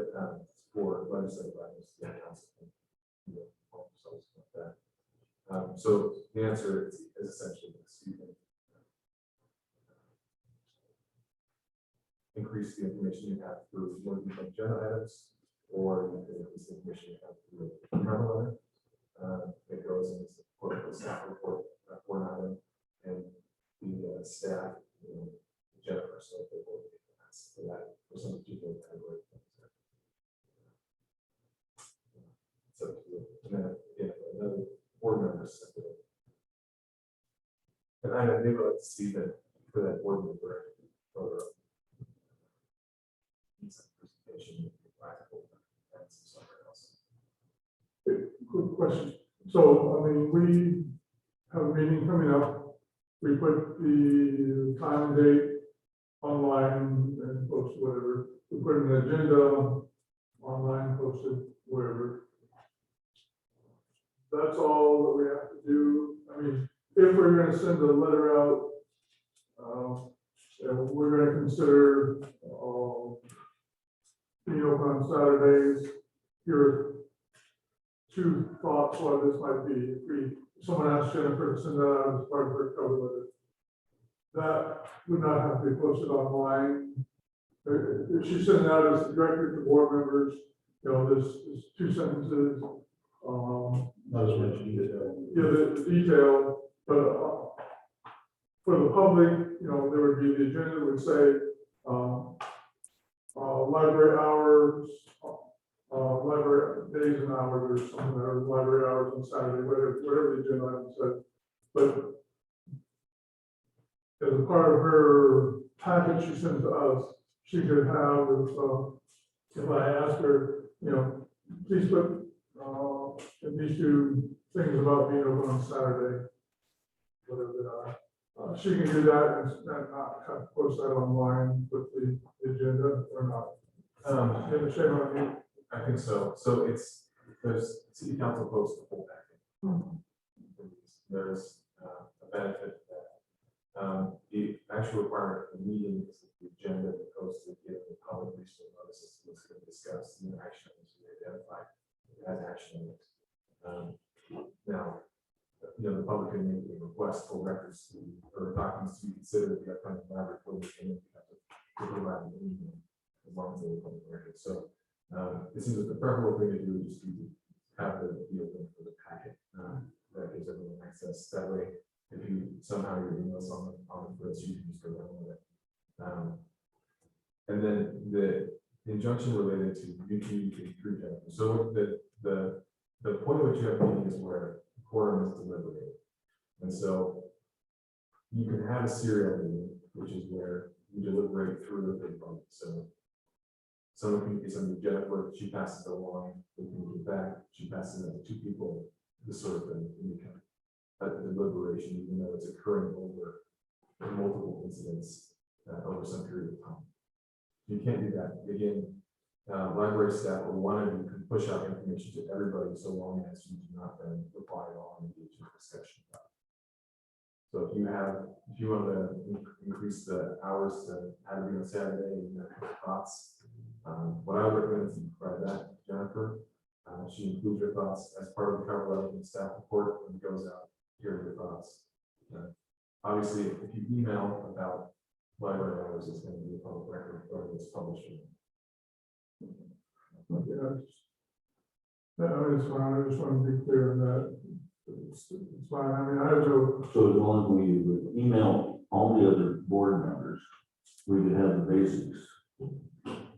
for legislative items, the council can, something like that. So the answer is essentially this: you can increase the information you have through one of the agenda items, or you can increase the information you have through a cover letter. It goes in the political staff report for an item, and the staff, Jennifer, so they will be asked for that for some particular category. So, and then if another board member said that, and I would like to see that for that board member for presentation, and somewhere else. Quick question. So, I mean, we have a meeting coming up. We put the time and date online and post whatever. We put an agenda online, posted wherever. That's all that we have to do. I mean, if we're going to send a letter out, we're going to consider being open on Saturdays. Here are two thoughts why this might be. If someone asked Jennifer to send that out as part of her cover letter, that would not have to be posted online. If she sent it out as directed to board members, there's two sentences. Not as much detail. Yeah, the detail, but for the public, there would be the agenda would say library hours, library days and hours, or something, or library hours on Saturday, whatever the agenda item said. But as a part of her package she sent to us, she could have, if I asked her, please put in these two things about being open on Saturday, whatever they are. She can do that and not have to post that online with the agenda or not. You understand what I mean? I think so. So there's city council posts the whole packet. There's a benefit that the actual requirement of the meeting is that the agenda is posted, given the public reasonable notices was going to discuss the action items we identified as action items. Now, the public can make a request for records or documents to be considered the upcoming library for the meeting. You have to provide an email as long as they're public records. So it seems that the preferable thing to do is just to have the open for the packet that gives everyone access. That way, if you somehow your emails on the list, you can just go down with it. And then the injunction related to YouTube through Jennifer. So the point at which you have meeting is where quorum is deliberated. And so you can have a serial meeting, which is where you deliberate through the big vote. So someone can be something, Jennifer, she passes it along, we can get back, she passes it to two people, this sort of thing, and you can have a deliberation, even though it's occurring over multiple incidents over some period of time. You can't do that. Again, library staff or one of you can push out information to everybody so long as you do not then reply at all and engage in discussion about it. So if you want to increase the hours to have it on Saturday and you have thoughts, what I would recommend is you provide that to Jennifer. She includes your thoughts as part of the cover letter and staff report when it goes out. Here are your thoughts. Obviously, if you email about library hours, it's going to be a public record or it's published. Okay, it's fine. I just want to be clear on that. it's fine, I mean, I have to, So as long as we would email all the other board members, we could have the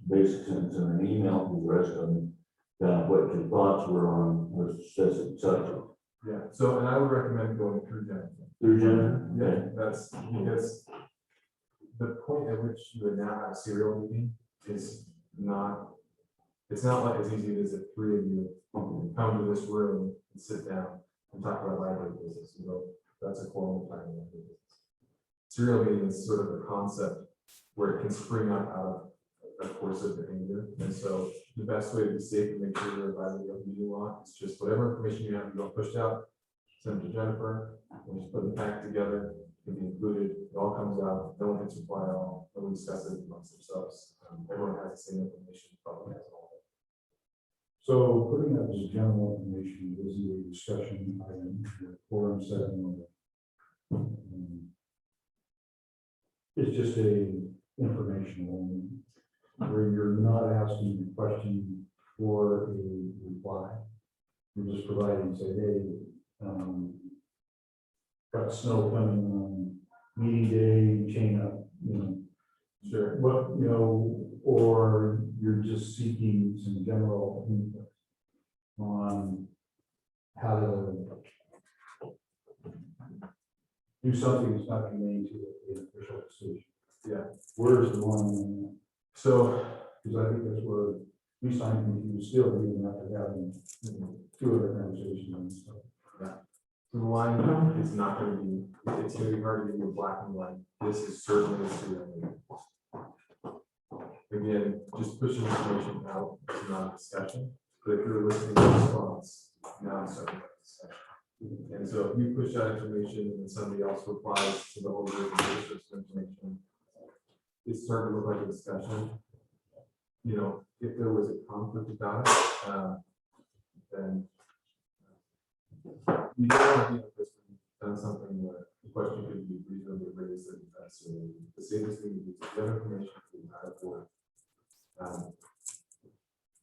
basics in an email to the rest of them, what your thoughts were on a specific subject. Yeah, so, and I would recommend going through Jennifer. Through Jennifer? Yeah, that's because the point at which you would now have a serial meeting is not, it's not like as easy as if three of you come to this room and sit down and talk about library business, you know, that's a quorum of time. Serial meeting is sort of a concept where it can spring up out of a course of behavior. And so the best way to be safe and make sure you're advising what you want is just whatever information you have, you don't push out, send it to Jennifer, we just put the pack together, it can be included, it all comes out, no one hits reply all, no one discusses it amongst themselves. Everyone has the same information, probably has all. So putting that as general information, this is a discussion item, forum setting. It's just a informational, where you're not asking a question for a reply. You're just providing, say, hey, got snow coming on meeting day, chain up, you know. Sure. What, you know, or you're just seeking some general input on how to do something that's not germane to an official decision. Yeah. Where's the line? So, Because I think that's where, at least I'm confused still, even after having two other conversations and stuff. the line is not going to be, it's going to be hard to give you a black and white. This is certainly a serial meeting. Again, just pushing information out is not a discussion, but if you're listening to response, now it's starting a discussion. And so if you push out information and somebody else replies to the whole group of information, it's starting to look like a discussion. You know, if there was a conflict about it, then you don't want to be in a place where you've done something where the question could be reasonably raised and that's the safest thing to do is get information to the entire board.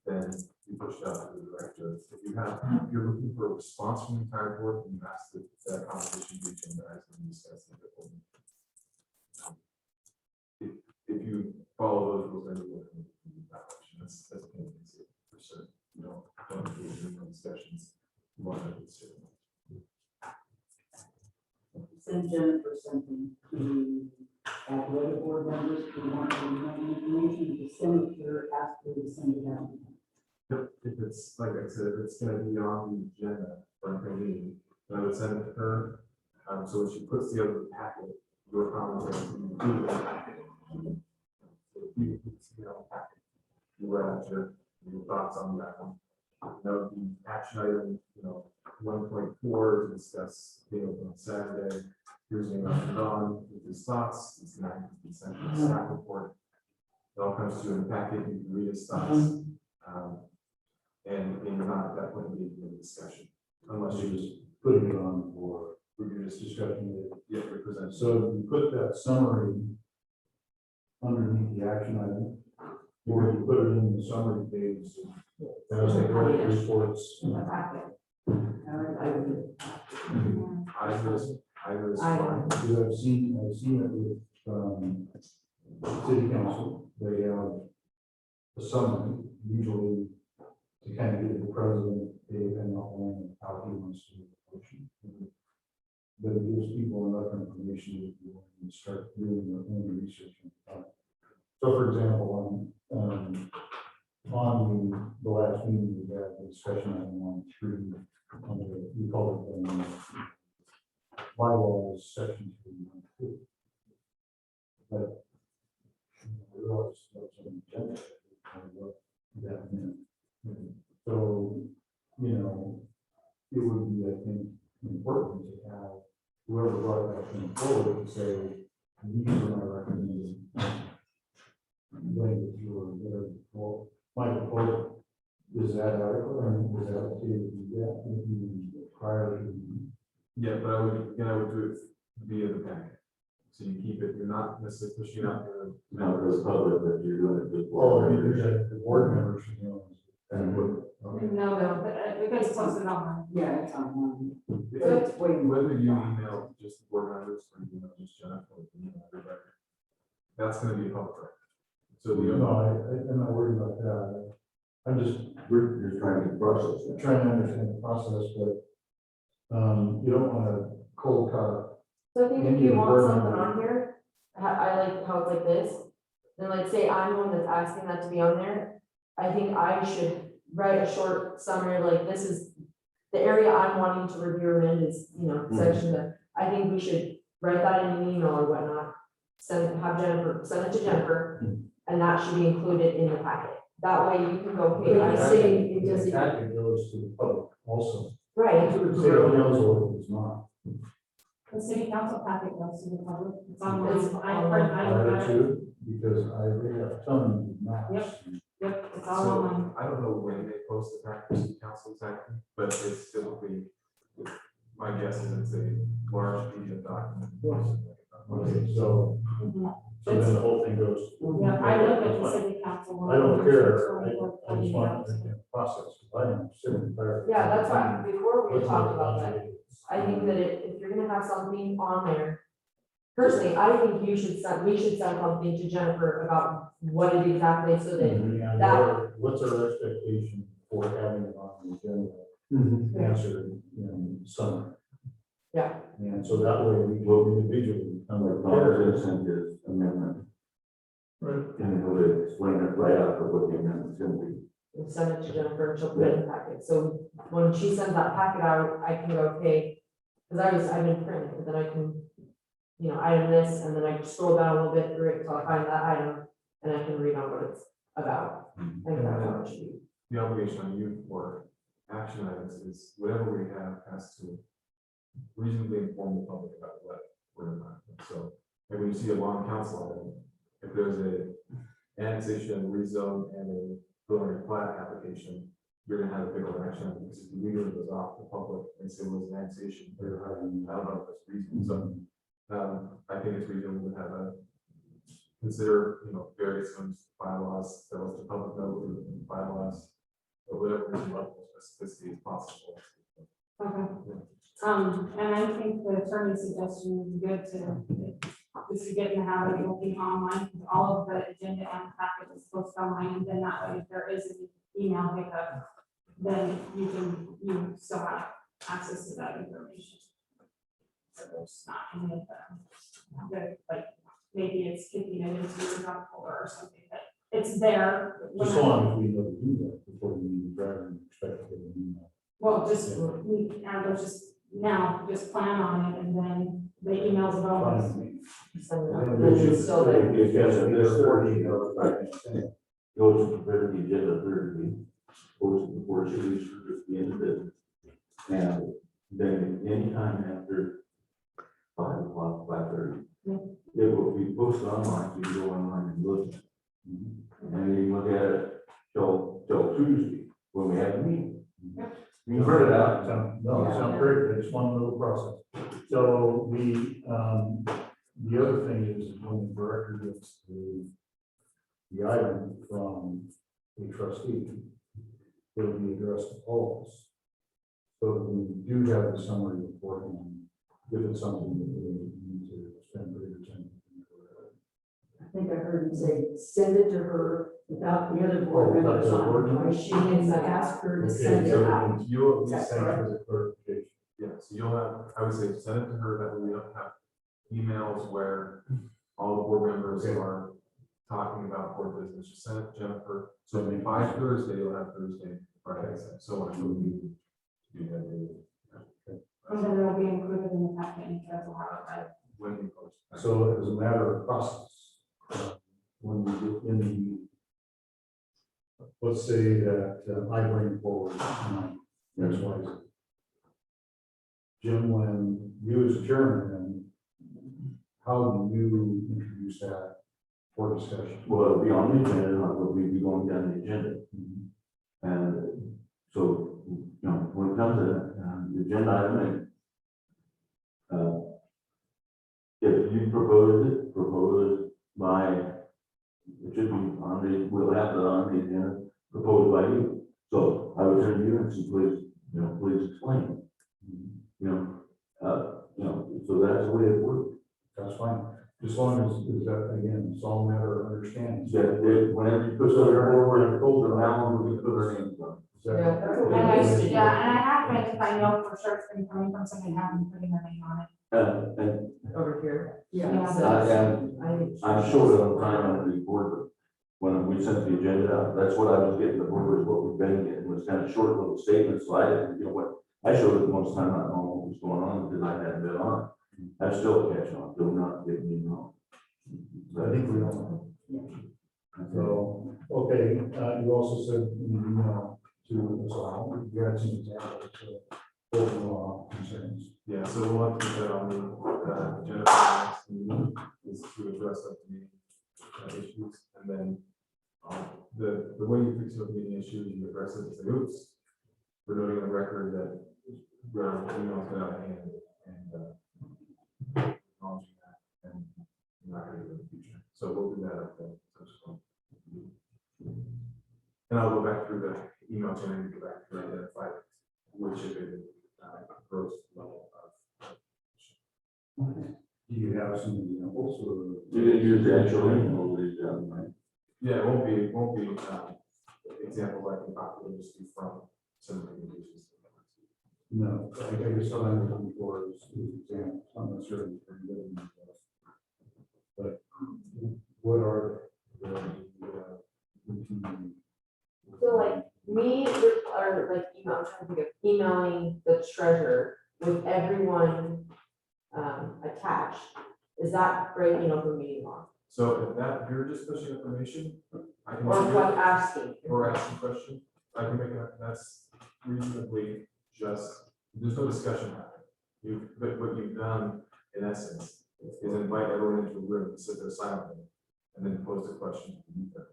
Then you push it out to the director. If you're looking for a response from the entire board, you ask that conversation be agendized and discussed. If you follow those rules, then you will come to that direction. That's for certain. You don't engage in discussions. You want to consider. Send Jennifer something to the other board members who want to know information, to send it to her, ask her to send it out. If it's, like I said, if it's gonna be on the agenda for a meeting, then I would send it to her. So when she puts together the packet, your comments are included in the packet. So if you put together a packet, you write out your thoughts on that one. Now, the action item, 1.4 to discuss being open on Saturday. Here's an email on with his thoughts. It's not going to be sent to the staff report. It all comes to you in the packet. You can read his thoughts. And you're not at that point engaging in a discussion, unless You're you just putting it on for you're just discussion. represent. So you put that summary underneath the action item, or you put it in the summary page. As they go to reports. In the packet. I would. Either is I- fine. Because I've seen it with, city council, they have a summary, usually to kind of give the president an outline of how he wants to do the motion. But it gives people enough information if you want to start doing their own research. So for example, on the last meeting, we had a discussion on 3, we call it Bylaws, section 2. But I realized that's an agenda, what that meant. So, it would be, I think, important to have whoever brought that thing forward to say, these are my recommendations. Language or whatever, well, my proposal, is that adequate, and is that okay to do that, prior to? Yeah, but I would do it via the packet. So you keep it, you're not necessarily pushing out the Not for the public, but you're doing it good. Oh, the board members should know. No, but It gets posted online. Yeah, it's on. It's whether you email just the board members or you email just Jennifer or you email everybody. That's gonna be a public record. So the. No, I'm not worried about that. I'm just We're just trying to process that. trying to understand the process, but you don't want to cold cut. So I think if Maybe you the want board something member- on here, I like how it's like this, then like say I'm the one that's asking that to be on there. I think I should write a short summary, like this is the area I'm wanting to review or amend is, section that, I think we should write that in an email or whatnot. Send it to Jennifer, and that should be included in the packet. That way you can go, hey, I say, it The doesn't, packet goes to the public also. right, So the council is not. The city council packet goes to the public. It's online. It's I online. I do too, because I read a ton of maps. Yep, it's all So, online. I don't know when they post the packet to the council exactly, but it's typically, my guess is it's a large PDF document. Okay, so Mhm. then the whole thing goes. Yeah, I look at the city council. one. I don't care, I Twenty-four, just want to 20 understand the process, because I am sick and tired. yeah, that's why, before we Let's talked not about that. budget it. I think that if you're gonna have something on there, personally, I think we should send something to Jennifer about what it exactly, so that, And what's our expectation for having it on the agenda, answered in summary? yeah, And so that way we will individually come Like, with Tom sent his amendment, Right. and he'll explain it right after what the amendment's gonna be. we'll send it to Jennifer, and she'll put it in the packet, so when she sends that packet out, I can go, okay, because I've been printing, but then I can, item this, and then I scroll down a little bit through it, so I find that item, and I can read on what it's about, and that's how it should be. The obligation on you for action items is whatever we have has to reasonably inform the public about what we're about. So, like when you see a long council item, if there's a annexation, rezone, and a preliminary plat application, you're gonna have a bigger action, item, because if you leave those off the public and say it was an annexation, I don't know if that's reasonable. So, I think it's reasonable to have consider, various ones, bylaws, that was the public know, bylaws, or whatever level of specificity is possible. Okay. And I think the attorney's suggestion is good to get in the habit of looking online, because all of the agenda and packet is posted online, and then that way, if there is an email hiccup, then you still have access to that information. So there's not any of the, like, maybe it's kicking it into your junk folder or something, but it's there. Just so long as we know to do that before we need to rather than expect to get an email. Well, just plan on it, and then the emails are always. Send it out, And and we then should- it's still there. If you have this 30, goes to prepare the agenda 30, goes to before she leaves for just the end of it. And then anytime after 5:00, 5:30, it will be posted online, you can go online and look. And then you look at it till Tuesday, when we have a meeting. You can print it out. No, it sounds great, it's one little process. So the other thing is when the director gets the item from a trustee, it'll be addressed to all of us. So that we do have the summary beforehand, if it's something that we need to spend greater time. I think I heard you say, send it to her without the other board Oh, without members the on board it. members? She can ask her to Okay, send it so out. You'll, Is that Thank you correct? for the clarification. yeah, so you'll have, I would say, send it to her, that way we don't have emails where all the board members Okay. are talking about board business, just send it to Jennifer. So by Thursday, you'll have Thursday, Friday, so on, so we do that day. And then it'll be included in the packet, and you guys will have it, right? When you post. So as a matter of process, when we get in let's say that I bring forward tonight, X, Y, Z. Jim, when you as chairman, how do you introduce that for discussion? Well, it'll be on the agenda, we'll be going down the agenda. And so, when it comes to the agenda item, if you propose it by, it should be on the, we'll have it on the agenda, proposed by you. So I would turn to you and say, please long as, is that, again, it's all a matter of understanding. Whenever you put something forward, I told them how long we put our names on. Is that- Yeah, that's what And I, used to do. yeah, and I have been, because I know for sure it's been coming from somebody having putting their name on it. And Over here. Yeah. I'm short on time on the board, but when we sent the agenda out, that's what I was getting, the board was what we've been getting, was kind of short little statements, so I didn't, I showed it most time not knowing what was going on, because I hadn't been on. I'm still catching on, do not get me wrong. I think we all know. So, okay, you also said in the email to us all, you had some examples of open law concerns. Yeah, so we'll have to put that on the agenda for the next meeting, is to address that meeting issues, and then the way you fix those meeting issues, you address it, and say, oops, we're noting on the record that we're, emails got out of hand, and acknowledging that, and not gonna do it in the future. So we'll do that at the subsequent meeting. And I'll go back through the email chain and go back to identify which of it gross level of. Do you have some examples or? You can use the actual email, right? Yeah, it won't be examples I can copy, just be from some of the communications. No, I guess what I'm looking for is examples, I'm not sure. But what are routine? So like me, or like email, I'm trying to think of emailing the treasurer with everyone attached. Is that breaking open meeting law? So if that, you're just pushing information, I can. Or what asking? Or asking question, I can make a, that's reasonably just, there's no discussion happening. But what you've done in essence is invite everyone into a room to sit there silently and then pose a question to the ether.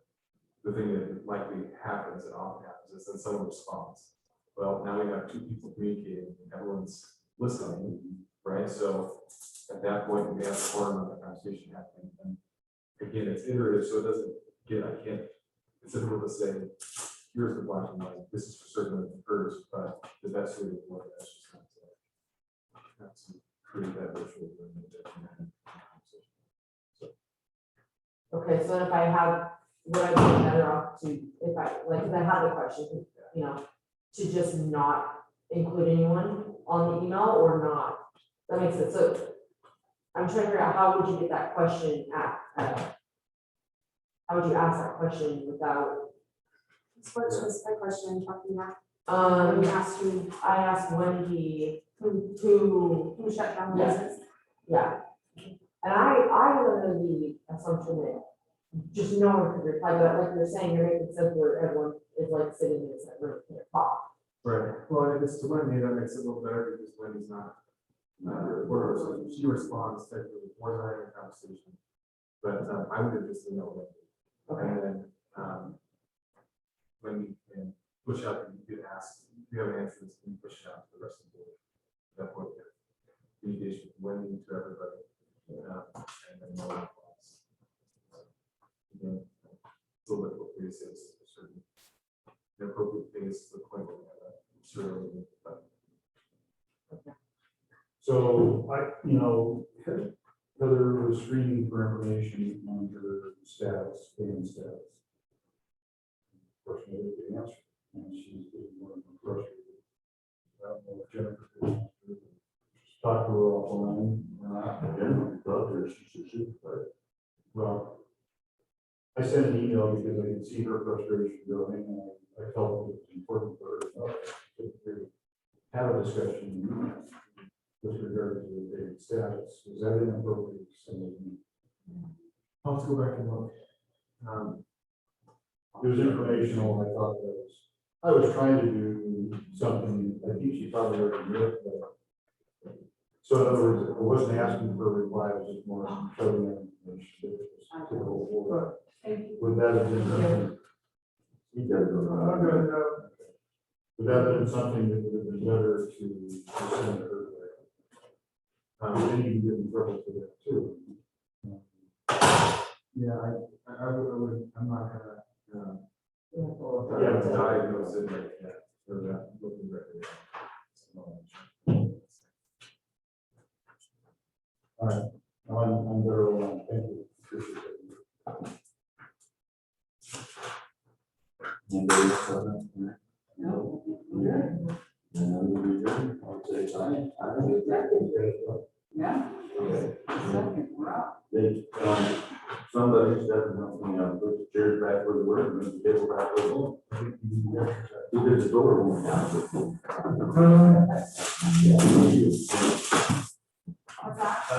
The thing that likely happens, and often happens, is that someone responds. Well, now we have two people communicating, and everyone's listening, right? So at that point, we have a part of the conversation happening. And again, it's iterative, so it doesn't get, I can't, it's difficult to say, here's the black and white, this is for certain that occurs, but the best way to avoid that's just not to create that virtual room that can conversation. Okay, so if I have, would I be better off to, if I, like, if I have the question, to just not include anyone on the email or not? That makes sense. So I'm trying to figure out how would you get that question at, how would you ask that question without? What's the question you're talking about? When you asked who I asked Wendy who shut down the Yes. business? yeah. And I was under the assumption that just no one could reply, but like you're saying, you're making sense where everyone is like sitting in this room in a talk. Right, well, if it's to Wendy, that makes it a little better because Wendy's not reporter, so she responds technically more than I in a conversation. But I would have just emailed Wendy. Okay. And then when you can push out, you could ask, if you have an answer, you can push it out to the rest of the board. That point, communication from Wendy to everybody. And then no one else. Again, it's a little bit what we say, it's a certain inappropriate things to the point where we have a surely, but So Heather was screening for information on her status, payment status. Unfortunately, the answer, and she's getting more and more frustrated. I don't know if Jennifer could talk to her offline. Generally, thought there's just a supervisor. Well, I sent an email because I could see her frustration growing, and I felt it was important for her to have a discussion with regard to the payment status. Is that inappropriate to send an email? I'll have to go back and look. It was informational, I thought I was trying to do something, I think she probably already knew it, but. So in other words, I wasn't asking for a reply, I was just more showing them information. Would that have been something? He does go. Would that have been something that would have been better to send her? Then you can get in trouble for that too. Yeah, I would, I'm not gonna, Yeah. diagnose it right yet, or that, looking right All right, I'm better along, thank Yeah. Second, we're up. They, somebody stepped up, you know, put the chairs back where they were, and moved the table back where they were. Who did the door one down? What's that?